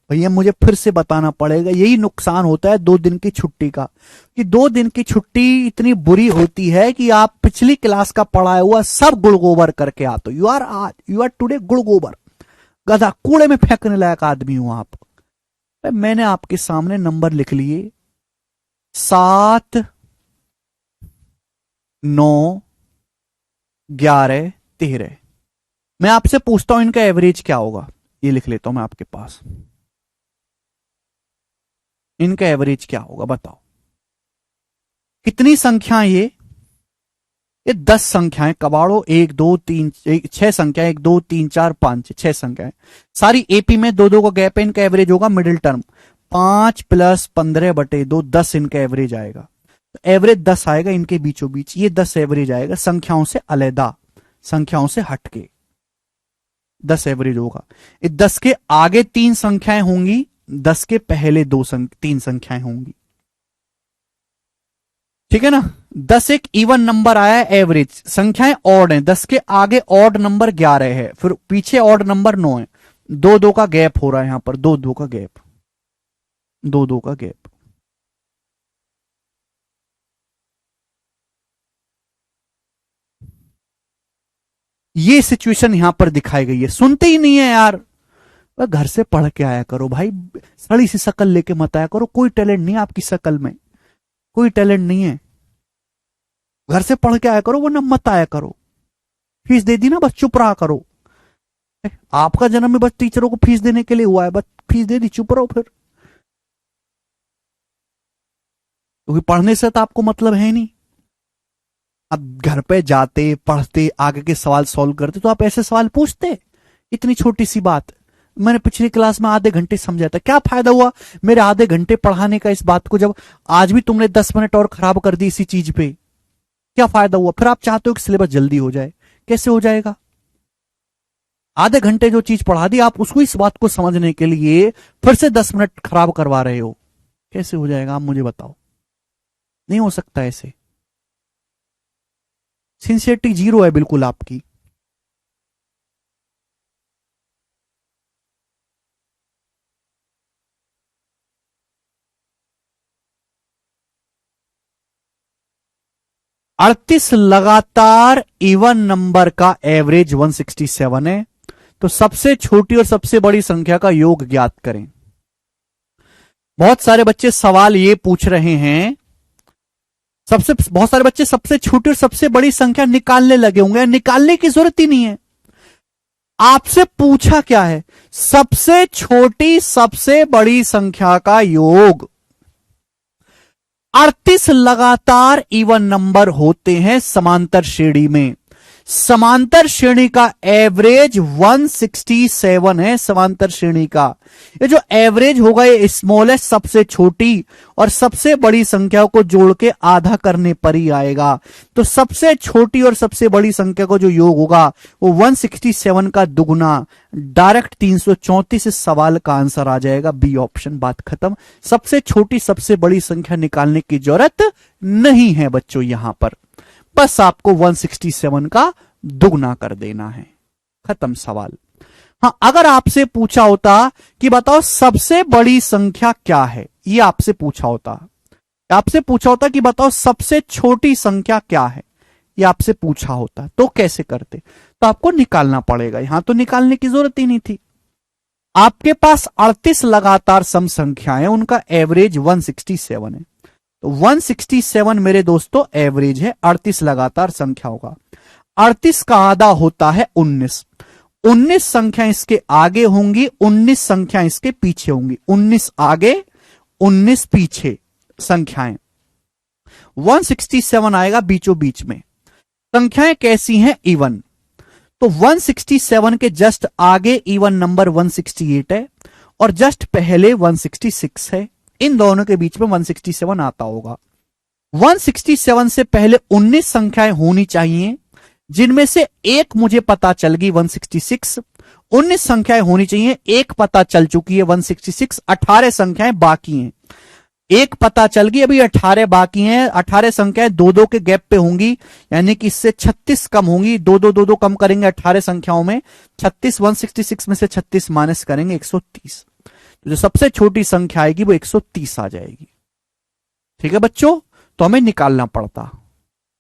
Speaker 1: भैया मुझे फिर से बताना पड़ेगा, यही नुकसान होता है 2 दिन की छुट्टी का, कि 2 दिन की छुट्टी इतनी बुरी होती है कि आप पिछली क्लास का पढ़ाया हुआ सब गुड़गोबर करके आते हो। यू आर टुडे गुड़गोबर, गधा, कूड़े में फेंकने लायक आदमी हूं आप। मैंने आपके सामने नंबर लिख लिए, 7, 9, 11, 13। मैं आपसे पूछता हूं इनका एवरेज क्या होगा, ये लिख लेता हूं मैं आपके पास। इनका एवरेज क्या होगा बताओ। कितनी संख्याएं ये 10 संख्याएं कबाड़ो, 1 2 3 6 संख्या, 1 2 3 4 5 6 संख्याएं, सारी एपी में दो दो का गैप है। इनका एवरेज होगा मिडिल टर्म 5 + 15/2, 10 इनका एवरेज आएगा। तो एवरेज 10 आएगा इनके बीचों बीच, ये 10 एवरेज आएगा संख्याओं से अलहदा, संख्याओं से हटके 10 एवरेज होगा। इस 10 के आगे 3 संख्याएं होंगी, 10 के पहले 3 संख्याएं होंगी, ठीक है ना। 10 एक इवन नंबर आया है, एवरेज संख्याएं ऑड हैं, 10 के आगे ऑड नंबर 11 है, फिर पीछे ऑड नंबर 9 है। 2 2 का गैप हो रहा है यहां पर, 2 2 का गैप, 2 2 का गैप। ये सिचुएशन यहां पर दिखाई गई है, सुनते ही नहीं है यार। घर से पढ़ के आया करो भाई, सड़ी सी शक्ल लेके मत आया करो। कोई टैलेंट नहीं है आपकी शक्ल में, कोई टैलेंट नहीं है। घर से पढ़ के आया करो वरना मत आया करो। फीस दे दी ना, बस चुप रहा करो। आपका जन्म में बस टीचरों को फीस देने के लिए हुआ है, बस फीस दे दी, चुप रहो फिर, क्योंकि पढ़ने से तो आपको मतलब है नहीं। अब घर पे जाते पढ़ते आगे के सवाल सॉल्व करते तो आप ऐसे सवाल पूछते। इतनी छोटी सी बात मैंने पिछली क्लास में आधे घंटे समझा था, क्या फायदा हुआ मेरे आधे घंटे पढ़ाने का इस बात को, जब आज भी तुमने 10 मिनट और खराब कर दी इसी चीज पे। क्या फायदा हुआ? फिर आप चाहते हो कि सिलेबस जल्दी हो जाए, कैसे हो जाएगा? आधे घंटे जो चीज पढ़ा दी आप उसको, इस बात को समझने के लिए फिर से 10 मिनट खराब करवा रहे हो, कैसे हो जाएगा? आप मुझे बताओ। नहीं हो सकता ऐसे, सिंसियरिटी जीरो है बिल्कुल आपकी। अड़तीस लगातार इवन नंबर का एवरेज 167 है। तो सबसे छोटी और सबसे बड़ी संख्या का योग ज्ञात करें। बहुत सारे बच्चे सवाल ये पूछ रहे हैं, बहुत सारे बच्चे सबसे छोटी और सबसे बड़ी संख्या निकालने लगे होंगे। निकालने की जरूरत ही नहीं है, आपसे पूछा क्या है? सबसे छोटी सबसे बड़ी संख्या का योग। 38 लगातार इवन नंबर होते हैं समांतर श्रेणी में। समांतर श्रेणी का एवरेज 167 है। समांतर श्रेणी का ये जो एवरेज होगा ये स्मॉलेस्ट सबसे छोटी और सबसे बड़ी संख्या को जोड़ के आधा करने पर ही आएगा। तो सबसे छोटी और सबसे बड़ी संख्या को जो योग होगा वो 167 का दुगुना, डायरेक्ट 334। इस सवाल का आंसर आ जाएगा बी ऑप्शन। बात खत्म। सबसे छोटी सबसे बड़ी संख्या निकालने की जरूरत नहीं है बच्चों, यहां पर बस आपको 167 का दुगना कर देना है, खत्म सवाल। हां, अगर आपसे पूछा होता कि बताओ सबसे बड़ी संख्या क्या है, ये आपसे पूछा होता, आपसे पूछा होता कि बताओ सबसे छोटी संख्या क्या है, ये आपसे पूछा होता तो कैसे करते? तो आपको निकालना पड़ेगा। यहां तो निकालने की जरूरत ही नहीं थी। आपके पास 38 लगातार सम संख्याएं, उनका एवरेज 167 है। तो 167 मेरे दोस्तों एवरेज है 38 लगातार संख्याओं का। 38 का आधा होता है 19। 19 संख्या इसके आगे होंगी, 19 संख्या इसके पीछे होंगी। 19 आगे 19 पीछे संख्याएं, 167 आएगा बीचों बीच में। संख्याएं कैसी हैं? इवन। तो 167 के जस्ट आगे इवन नंबर 168 है और जस्ट पहले 166 है। इन दोनों के बीच में 167 आता होगा। 167 से पहले 19 संख्याएं होनी चाहिए, जिनमें से एक मुझे पता चल गई 166। 19 संख्याएं होनी चाहिए, एक पता चल चुकी है 166। 18 संख्याएं बाकी हैं, एक पता चल गई, अभी 18 बाकी हैं। 18 संख्याएं दो दो के गैप पे होंगी, यानी कि इससे 36 कम होंगी। दो दो कम करेंगे 18 संख्याओं में। 36 166 में से 36 माइनस करेंगे 130। जो सबसे छोटी संख्या आएगी वो 130 आ जाएगी। ठीक है बच्चों, तो हमें निकालना पड़ता,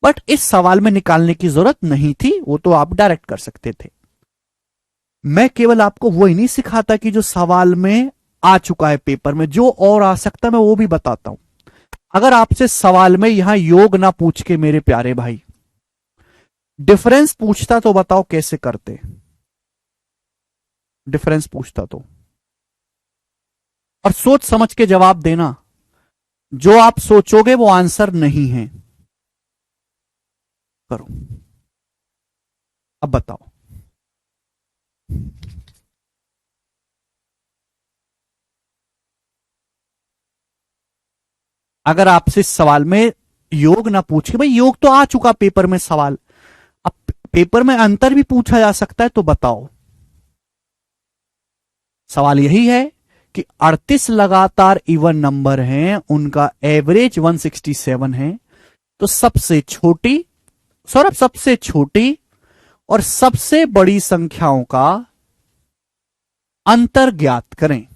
Speaker 1: बट इस सवाल में निकालने की जरूरत नहीं थी, वो तो आप डायरेक्ट कर सकते थे। मैं केवल आपको वो ही नहीं सिखाता कि जो सवाल में आ चुका है पेपर में, जो और आ सकता मैं वो भी बताता हूं। अगर आपसे सवाल में यहां योग ना पूछ के मेरे प्यारे भाई डिफरेंस पूछता तो बताओ कैसे करते। डिफरेंस पूछता तो, और सोच समझ के जवाब देना। जो आप सोचोगे वो आंसर नहीं है। करो, अब बताओ। अगर आपसे इस सवाल में योग ना पूछे, भाई योग तो आ चुका पेपर में सवाल, अब पेपर में अंतर भी पूछा जा सकता है, तो बताओ। सवाल यही है कि 38 लगातार इवन नंबर हैं, उनका एवरेज 167 है, तो सबसे छोटी, सौरभ सबसे छोटी और सबसे बड़ी संख्याओं का अंतर ज्ञात करें।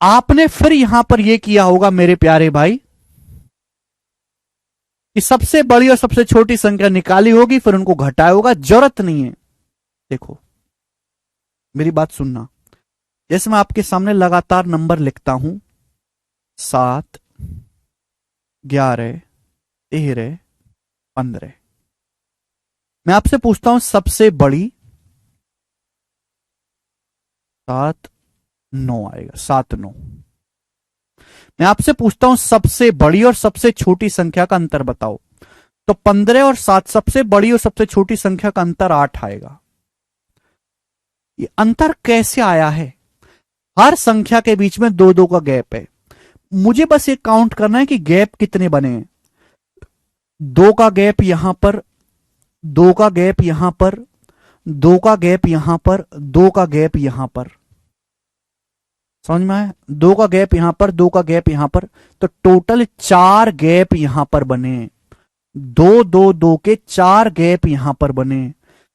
Speaker 1: आपने फिर यहां पर यह किया होगा मेरे प्यारे भाई कि सबसे बड़ी और सबसे छोटी संख्या निकाली होगी, फिर उनको घटाया होगा। जरूरत नहीं है। देखो मेरी बात सुनना, जैसे मैं आपके सामने लगातार नंबर लिखता हूं, 7, 11, 13, 15, मैं आपसे पूछता हूं सबसे बड़ी, 7, 9 आएगा, 7, 9। मैं आपसे पूछता हूं सबसे बड़ी और सबसे छोटी संख्या का अंतर बताओ, तो 15 और 7, सबसे बड़ी और सबसे छोटी संख्या का अंतर 8 आएगा। ये अंतर कैसे आया है? हर संख्या के बीच में 2-2 का गैप है। मुझे बस ये काउंट करना है कि गैप कितने बने हैं। 2 का गैप यहां पर, 2 का गैप यहां पर, 2 का गैप यहां पर, 2 का गैप यहां पर। समझ में आया? 2 का गैप यहां पर, 2 का गैप यहां पर, तो टोटल 4 गैप यहां पर बने। 2, 2, 2 के 4 गैप यहां पर बने।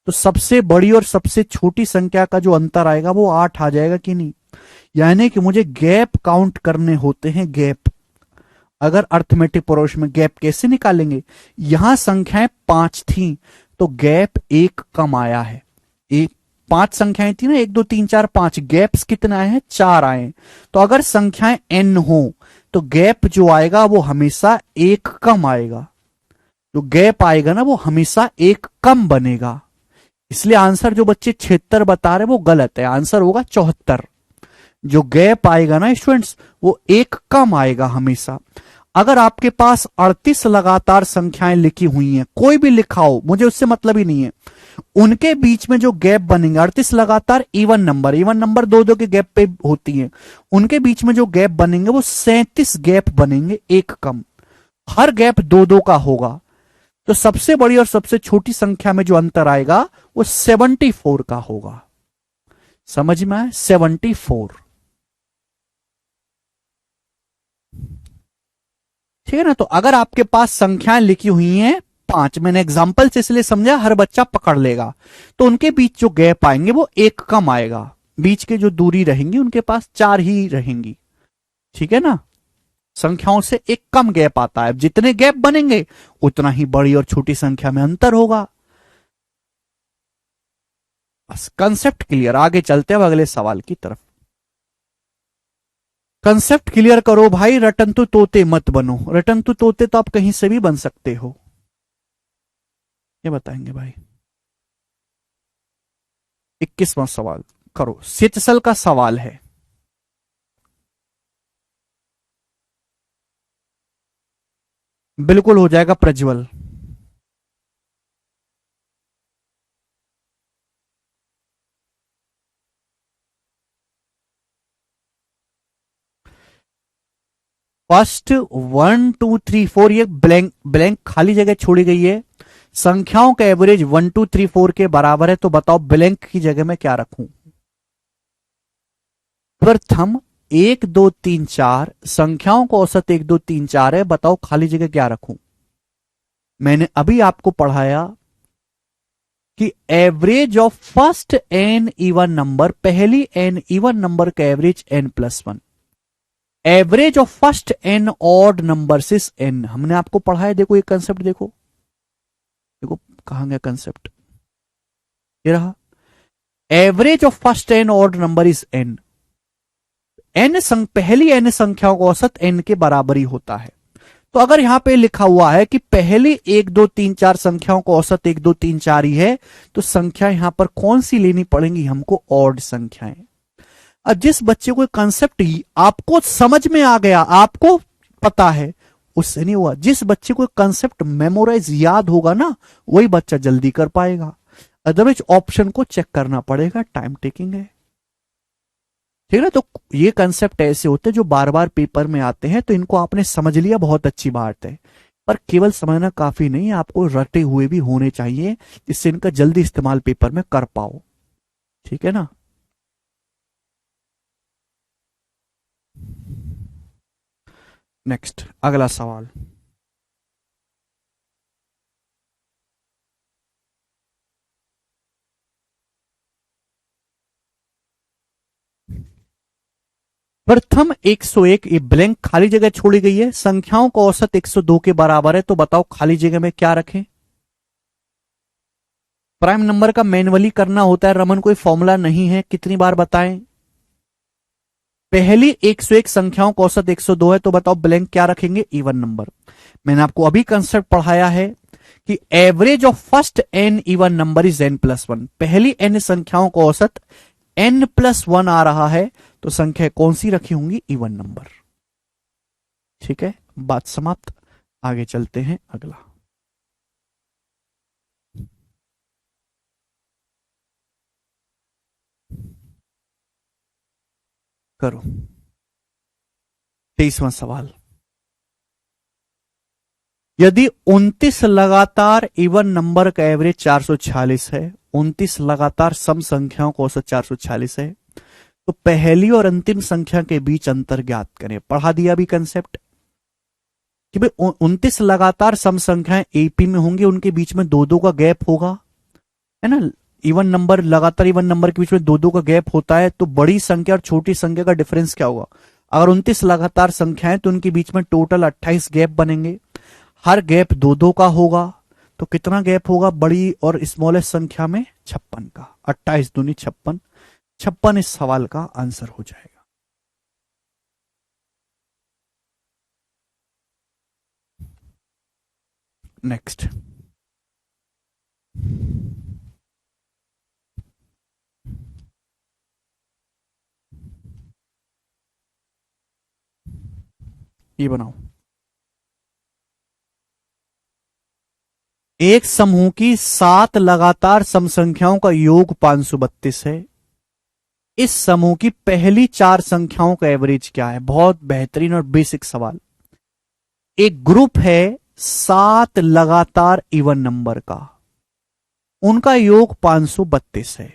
Speaker 1: तो सबसे बड़ी और सबसे छोटी संख्या का जो अंतर आएगा वो 8 आ जाएगा कि नहीं? यानी कि मुझे गैप काउंट करने होते हैं, गैप। अगर अर्थमेटिक पड़ोस में गैप कैसे निकालेंगे? यहां संख्याएं 5 थी, तो गैप 1 कम आया है। एक 5 संख्याएं थी ना, 1, 2, 3, 4, 5, गैप्स कितने आए हैं? 4 आए। तो अगर संख्याएं n हो तो गैप जो आएगा वो हमेशा 1 कम आएगा। जो गैप आएगा ना वो हमेशा 1 कम बनेगा। इसलिए आंसर जो बच्चे 76 बता रहे वो गलत है, आंसर होगा 74। जो गैप आएगा ना स्टूडेंट्स, वो 1 कम आएगा हमेशा। अगर आपके पास 38 लगातार संख्याएं लिखी हुई हैं, कोई भी लिखा हो, मुझे उससे मतलब ही नहीं है, उनके बीच में जो गैप बनेंगे, 38 लगातार इवन नंबर, इवन नंबर 2-2 के गैप पे होती है, उनके बीच में जो गैप बनेंगे वो 37 गैप बनेंगे, 1 कम। हर गैप 2-2 का होगा। तो सबसे बड़ी और सबसे छोटी संख्या में जो अंतर आएगा वो 74 का होगा। समझ में आए? 74। ठीक है ना? तो अगर आपके पास संख्याएं लिखी हुई हैं 5, मैंने एग्जाम्पल से इसलिए समझा हर बच्चा पकड़ लेगा, तो उनके बीच जो गैप आएंगे वो 1 कम आएगा। बीच के जो दूरी रहेंगी उनके पास 4 ही रहेंगी। ठीक है ना? संख्याओं से 1 कम गैप आता है। जितने गैप बनेंगे उतना ही बड़ी और छोटी संख्या में अंतर होगा। बस कंसेप्ट क्लियर। आगे चलते हैं अगले सवाल की तरफ। कंसेप्ट क्लियर करो भाई, रटन तू तोते मत बनो। रटन तू तोते तो आप कहीं से भी बन सकते हो, ये बताएंगे भाई। 21वां सवाल करो। सितसल का सवाल है। बिल्कुल हो जाएगा प्रज्वल। फर्स्ट 1, 2, 3, 4, ये ब्लैंक ब्लैंक खाली जगह छोड़ी गई है। संख्याओं का एवरेज 1, 2, 3, 4 के बराबर है, तो बताओ ब्लैंक की जगह में क्या रखूं? प्रथम 1, 2, 3, 4 संख्याओं का औसत 1, 2, 3, 4 है, बताओ खाली जगह क्या रखूं? मैंने अभी आपको पढ़ाया कि average of first n even number, पहली एन इवन नंबर का average n+1, average of first n odd number is n, हमने आपको पढ़ाया। देखो ये कंसेप्ट, देखो देखो कहां गया कंसेप्ट। ये रहा, average of first n odd number is n. पहली एन संख्याओं का औसत एन के बराबर ही होता है। तो अगर यहां पे लिखा हुआ है कि पहली 1 2 3 4 संख्याओं का औसत 1 2 3 4 ही है, तो संख्या यहां पर कौन सी लेनी पड़ेंगी हमको? ऑड संख्याएं। अब जिस बच्चे को कंसेप्ट आपको समझ में आ गया, आपको पता है, उससे नहीं हुआ। जिस बच्चे को कंसेप्ट मेमोराइज याद होगा ना, वही बच्चा जल्दी कर पाएगा। अदरवाइज ऑप्शन को चेक करना पड़ेगा, टाइम टेकिंग है। ठीक है ना? तो ये कंसेप्ट ऐसे होते हैं जो बार बार पेपर में आते हैं, तो इनको आपने समझ लिया, बहुत अच्छी बात है। पर केवल समझना काफी नहीं है, आपको रटे हुए भी होने चाहिए, जिससे इनका जल्दी इस्तेमाल पेपर में कर पाओ। ठीक है ना? नेक्स्ट, अगला सवाल। प्रथम 101 ये ब्लैंक खाली जगह छोड़ी गई है, संख्याओं का औसत 102 के बराबर है, तो बताओ खाली जगह में क्या रखें? प्राइम नंबर का मैन्युअली करना होता है रमन, कोई फॉर्मूला नहीं है, कितनी बार बताएं? पहली 101 संख्याओं का औसत 102 है, तो बताओ ब्लैंक क्या रखेंगे? Even number. मैंने आपको अभी कंसेप्ट पढ़ाया है कि average of first n even number is n+1। पहली एन संख्याओं का औसत n+1 आ रहा है, तो संख्या कौन सी रखी होंगी? Even number. ठीक है, बात समाप्त। आगे चलते हैं, अगला करो। 23वां सवाल। यदि 29 लगातार इवन नंबर का एवरेज 446 है, 29 लगातार सम संख्याओं का औसत 446 है, तो पहली और अंतिम संख्या के बीच अंतर ज्ञात करें। पढ़ा दिया अभी कंसेप्ट कि भाई 29 लगातार सम संख्याएं एपी में होंगी, उनके बीच में दो दो का गैप होगा, है ना? इवन नंबर, लगातार इवन नंबर के बीच में दो दो का गैप होता है, तो बड़ी संख्या और छोटी संख्या का डिफरेंस क्या होगा? अगर 29 लगातार संख्याएं, तो उनके बीच में टोटल 28 गैप बनेंगे, हर गैप दो दो का होगा, तो कितना गैप होगा बड़ी और स्मॉलेस्ट संख्या में? 56 का। 28 दूनी 56, 56 इस सवाल का आंसर हो जाएगा। नेक्स्ट, ये बनाओ। एक समूह की 7 लगातार सम संख्याओं का योग 532 है। इस समूह की पहली 4 संख्याओं का एवरेज क्या है? बहुत बेहतरीन और बेसिक सवाल। एक ग्रुप है 7 लगातार इवन नंबर का, उनका योग 532 है।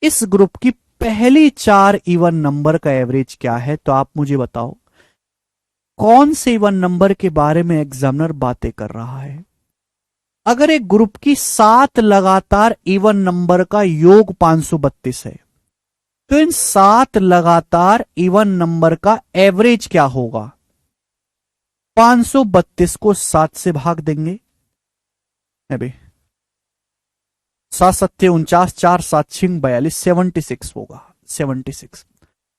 Speaker 1: इस ग्रुप की पहली 4 इवन नंबर का एवरेज क्या है? तो आप मुझे बताओ, कौन से इवन नंबर के बारे में एग्जामिनर बातें कर रहा है? अगर एक ग्रुप की 7 लगातार इवन नंबर का योग 532 है, तो इन 7 लगातार इवन नंबर का एवरेज क्या होगा? 532 को 7 से भाग देंगे, अभी 7 7 49, 4 7 6 42, 76 होगा। 76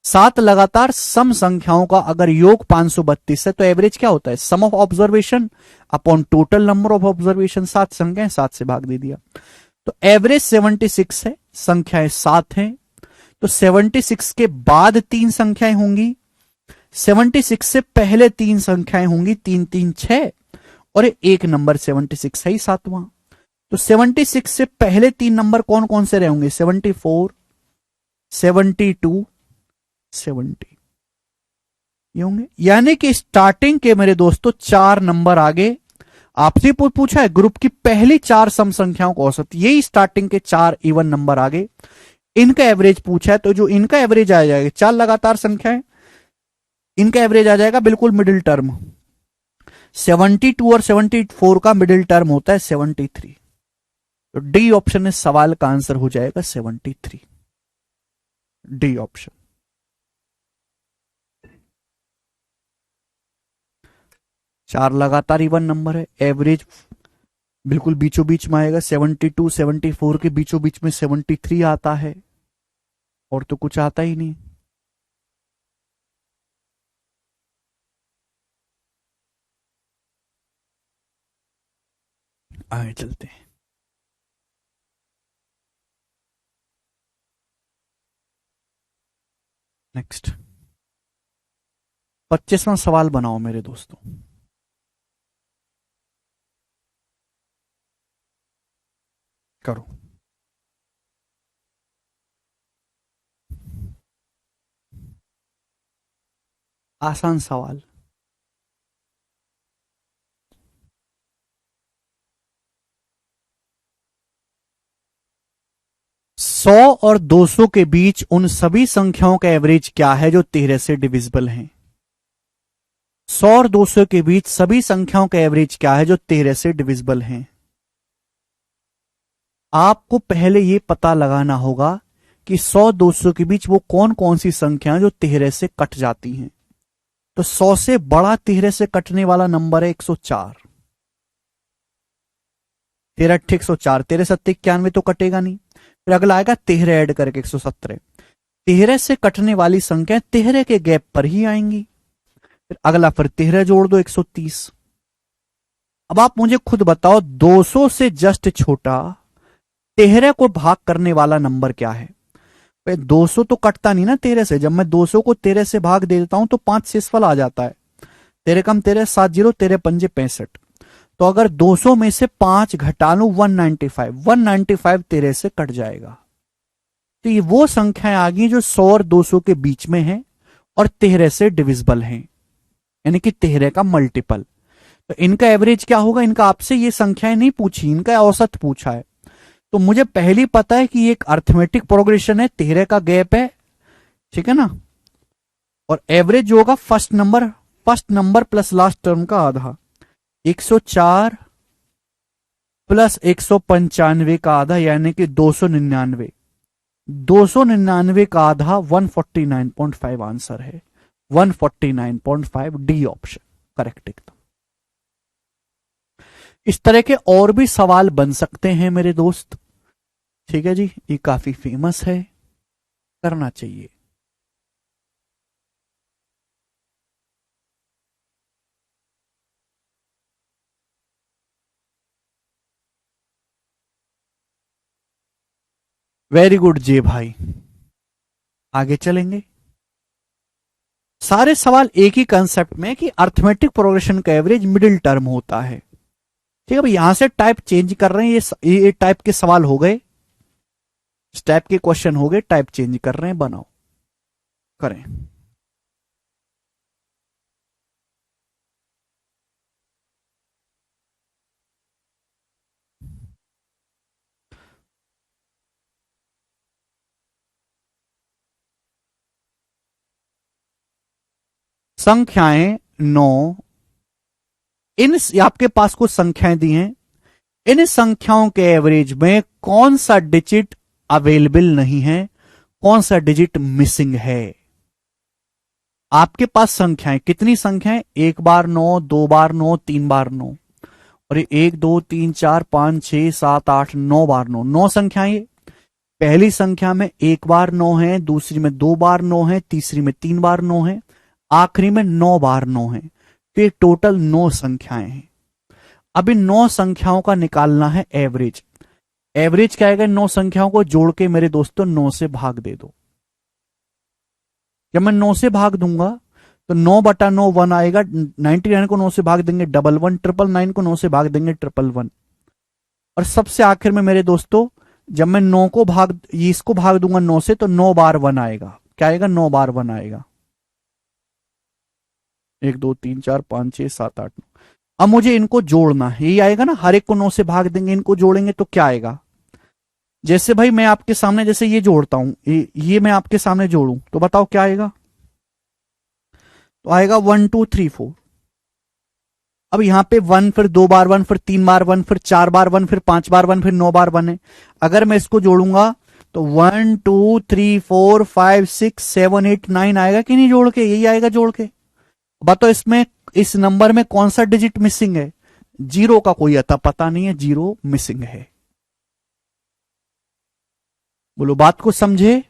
Speaker 1: 7 लगातार सम संख्याओं का अगर योग 532 है, तो एवरेज क्या होता है? Sum of observation upon total number of observation. 7 संख्याएं, 7 से भाग दे दिया, तो एवरेज 76 है, संख्याएं 7 हैं, तो 76 के बाद 3 संख्याएं होंगी, 76 से पहले 3 संख्याएं होंगी, 3 3 6, और एक नंबर 76 है ही 7वां। तो 76 से पहले 3 नंबर कौन कौन से रहे होंगे? 74, 72, 70, ये होंगे। यानी कि स्टार्टिंग के मेरे दोस्तों 4 नंबर आगे आपसे पूछा है ग्रुप की पहली 4 सम संख्याओं का औसत, यही स्टार्टिंग के 4 इवन नंबर आगे, इनका एवरेज पूछा है। तो जो इनका एवरेज आ जाएगा, 4 लगातार संख्याएं, इनका एवरेज आ जाएगा बिल्कुल मिडिल टर्म। 72 और 74 का मिडिल टर्म होता है 73। तो डी ऑप्शन इस सवाल का आंसर हो जाएगा 73, डी ऑप्शन। चार लगातार इवन नंबर है, एवरेज बिल्कुल बीचों बीच में आएगा, 72 74 के बीचों बीच में 73 आता है, और तो कुछ आता ही नहीं। आगे चलते हैं। नेक्स्ट 25वां सवाल बनाओ मेरे दोस्तों। करो। आसान सवाल। 100 और 200 के बीच उन सभी संख्याओं का एवरेज क्या है जो 13 से डिविजिबल हैं? 100 और 200 के बीच सभी संख्याओं का एवरेज क्या है जो 13 से डिविजिबल हैं? आपको पहले यह पता लगाना होगा कि 100 200 के बीच वो कौन कौन सी संख्याएं जो 13 से कट जाती हैं। तो 100 से बड़ा 13 से कटने वाला नंबर है 104। 13 अट्ठे 104, 13 सत्ते 91 तो कटेगा नहीं। फिर अगला आएगा 13 ऐड करके 117। 13 से कटने वाली संख्या 13 के गैप पर ही आएंगी। फिर अगला फिर 13 जोड़ दो 130। अब आप मुझे खुद बताओ 200 से जस्ट छोटा 13 को भाग करने वाला नंबर क्या है? 200 तो कटता नहीं ना 13 से। जब मैं 200 को 13 से भाग दे देता हूं तो 5 शेषफल आ जाता है। 13 कम 13 7 0, 13 पंजे 65। तो अगर 200 में से 5 घटा लूं 195 13 से कट जाएगा। तो ये वो संख्याएं आ गई जो 100 और 200 के बीच में हैं और 13 से डिविजिबल हैं, यानी कि 13 का मल्टीपल। तो इनका एवरेज क्या होगा? इनका आपसे ये संख्याएं नहीं पूछी, इनका औसत पूछा है। तो मुझे पहले पता है कि एक अर्थमेटिक प्रोग्रेशन है, 13 का गैप है, ठीक है ना। और एवरेज जो होगा first number plus last term का आधा, 104 प्लस 195 का आधा यानी कि 299। 299 का आधा 149.5 आंसर है। 149.5 डी ऑप्शन करेक्ट एकदम। इस तरह के और भी सवाल बन सकते हैं मेरे दोस्त, ठीक है जी। ये काफी फेमस है, करना चाहिए। वेरी गुड जे भाई। आगे चलेंगे। सारे सवाल एक ही कंसेप्ट में कि अर्थमेटिक प्रोग्रेशन का एवरेज मिडिल टर्म होता है, ठीक है भाई। यहां से टाइप चेंज कर रहे हैं, ये टाइप के सवाल हो गए, इस टाइप के क्वेश्चन हो गए, टाइप चेंज कर रहे हैं, बनाओ, करें। संख्याएं 9, इन आपके पास कुछ संख्याएं दी हैं, इन संख्याओं के एवरेज में कौन सा डिजिट अवेलेबल नहीं है, कौन सा डिजिट मिसिंग है। आपके पास संख्याएं कितनी संख्याएं? 1 बार 9, 2 बार 9, 3 बार 9, और ये 1 2 3 4 5 6 7 8 9 बार 9, 9 संख्याएं। पहली संख्या में 1 बार 9 है, दूसरी में 2 बार 9 है, तीसरी में 3 बार 9 है, आखिरी में 9 बार 9 है। तो ये टोटल 9 संख्याएं हैं। अब इन 9 संख्याओं का निकालना है एवरेज। एवरेज क्या आएगा? 9 संख्याओं को जोड़ के मेरे दोस्तों 9 से भाग दे दो। जब मैं 9 से भाग दूंगा तो 9 बटा 9 1 आएगा। 99 को 9 से भाग देंगे 11, 999 को 9 से भाग देंगे 111। और सबसे आखिर में मेरे दोस्तों जब मैं 9 को इसको भाग दूंगा 9 से तो 9 बार 1 आएगा। क्या आएगा? 9 बार 1 आएगा। 1 2 3 4 5 6 7 8 9। अब मुझे इनको जोड़ना है, यही आएगा ना, हर एक को 9 से भाग देंगे, इनको जोड़ेंगे तो क्या आएगा? जैसे भाई मैं आपके सामने जैसे ये जोड़ता हूं, ये मैं आपके सामने जोड़ूं तो बताओ क्या आएगा? तो आएगा 1 2 3 4। अब यहां पे 1, फिर 2 बार 1, फिर 3 बार 1, फिर 4 बार 1, फिर 5 बार 1, फिर 9 बार 1 है। अगर मैं इसको जोड़ूंगा तो 1 2 3 4 5 6 7 8 9 आएगा कि नहीं जोड़ के? यही आएगा जोड़ के। बताओ इसमें इस नंबर में कौन सा डिजिट मिसिंग है? जीरो का कोई अता पता नहीं है, जीरो मिसिंग है। बोलो बात को समझे?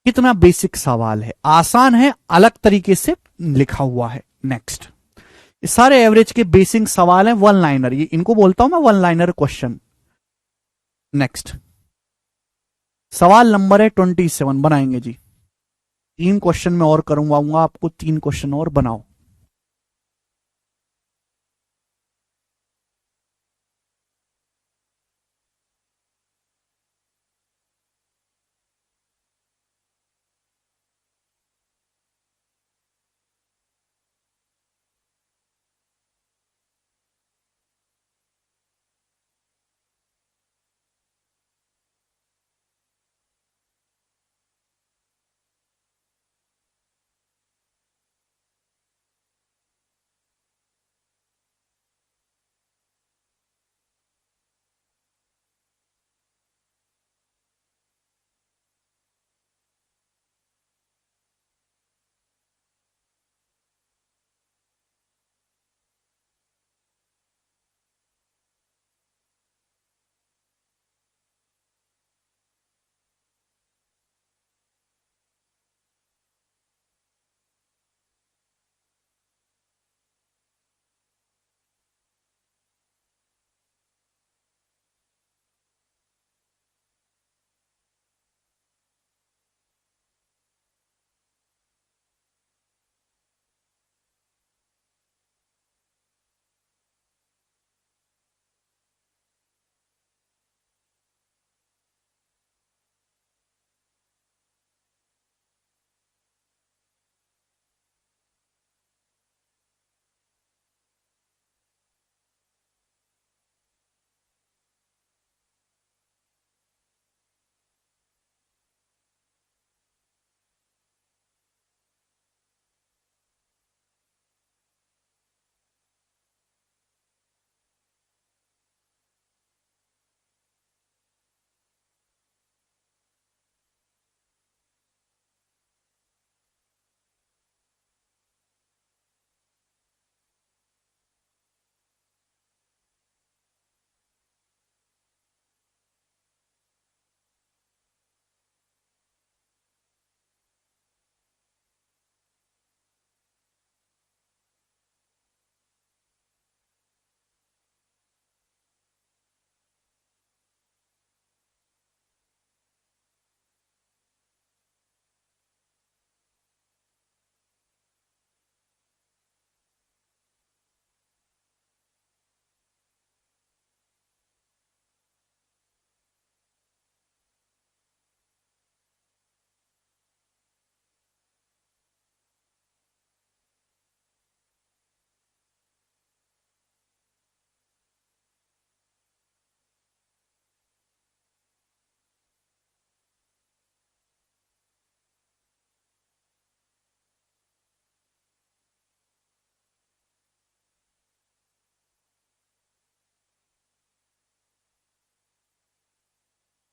Speaker 1: कितना बेसिक सवाल है, आसान है, अलग तरीके से लिखा हुआ है। नेक्स्ट, ये सारे एवरेज के बेसिक सवाल हैं, वन लाइनर, ये इनको बोलता हूं मैं वन लाइनर क्वेश्चन। नेक्स्ट सवाल नंबर है 27, बनाएंगे जी। 3 क्वेश्चन में और करूंगा आपको, 3 क्वेश्चन और बनाओ।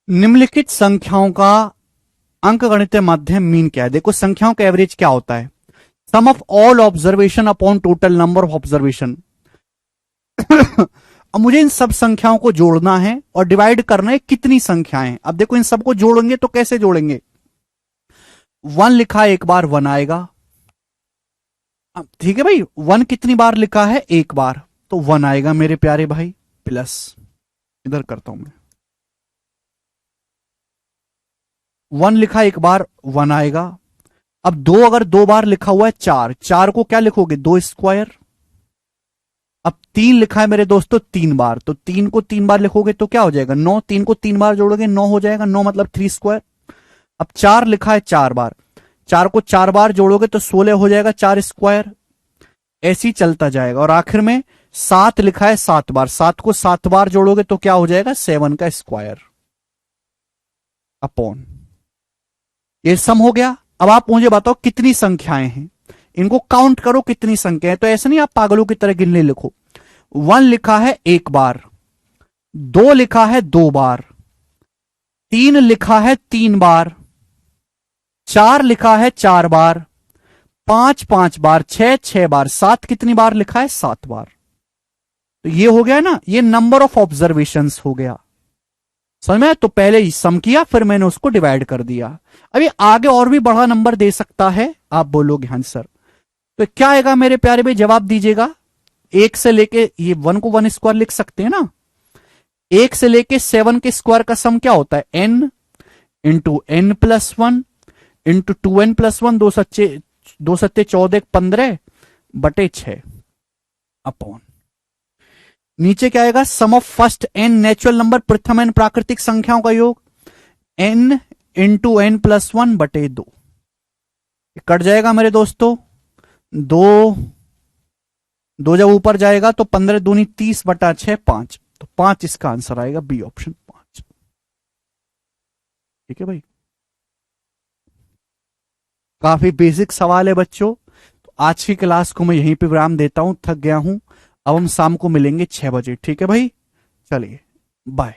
Speaker 1: निम्नलिखित संख्याओं का अंकगणितीय माध्यम मीन क्या है? देखो संख्याओं का एवरेज क्या होता है, sum of all observation upon total number of observation. अब मुझे इन सब संख्याओं को जोड़ना है और डिवाइड करना है कितनी संख्याएं। अब देखो इन सबको जोड़ेंगे तो कैसे जोड़ेंगे, 1 लिखा है एक बार 1 आएगा, ठीक है भाई, 1 कितनी बार लिखा है, एक बार, तो 1 आएगा मेरे प्यारे भाई, प्लस इधर करता हूं मैं, 1 लिखा एक बार 1 आएगा। अब 2 अगर 2 बार लिखा हुआ है 4, 4 को क्या लिखोगे, 2 स्क्वायर। अब 3 लिखा है मेरे दोस्तों 3 बार, तो 3 को 3 बार लिखोगे तो क्या हो जाएगा, 9, 3 को 3 बार जोड़ोगे 9 हो जाएगा, 9 मतलब 3 स्क्वायर। अब 4 लिखा है 4 बार, 4 को 4 बार जोड़ोगे तो 16 हो जाएगा 4 स्क्वायर। ऐसे ही चलता जाएगा और आखिर में 7 लिखा है 7 बार, 7 को 7 बार जोड़ोगे तो क्या हो जाएगा, 7 का स्क्वायर अपॉन, ये सम हो गया। अब आप मुझे बताओ कितनी संख्याएं हैं, इनको काउंट करो कितनी संख्याएं। तो ऐसे नहीं आप पागलों की तरह गिनने लिखो, 1 लिखा है एक बार, 2 लिखा है 2 बार, 3 लिखा है 3 बार, 4 लिखा है 4 बार, 5 5 बार, 6 6 बार, 7 कितनी बार लिखा है, 7 बार। तो ये हो गया ना, ये नंबर ऑफ ऑब्जर्वेशंस हो गया, समझ में? तो पहले ही सम किया, फिर मैंने उसको डिवाइड कर दिया। अभी आगे और भी बड़ा नंबर दे सकता है, आप बोलोगे हाँ सर, तो क्या आएगा मेरे प्यारे भाई, जवाब दीजिएगा। एक से लेके ये 1 को 1 स्क्वायर लिख सकते हैं ना, एक से लेके 7 के स्क्वायर का सम क्या होता है, n into n plus 1 into 2n+1, दो सत्ते 14, 15 बटे 6 अपॉन, नीचे क्या आएगा, sum of first n natural number, प्रथम n प्राकृतिक संख्याओं का योग, n इंटू n+1 बटे 2, कट जाएगा मेरे दोस्तों, दो दो जब ऊपर जाएगा तो 15 दूनी 30 बटा 6 5, तो 5 इसका आंसर आएगा, बी ऑप्शन 5। ठीक है भाई, काफी बेसिक सवाल है बच्चों। तो आज की क्लास को मैं यहीं पे विराम देता हूं, थक गया हूं। अब हम शाम को मिलेंगे 6 बजे, ठीक है भाई, चलिए बाय।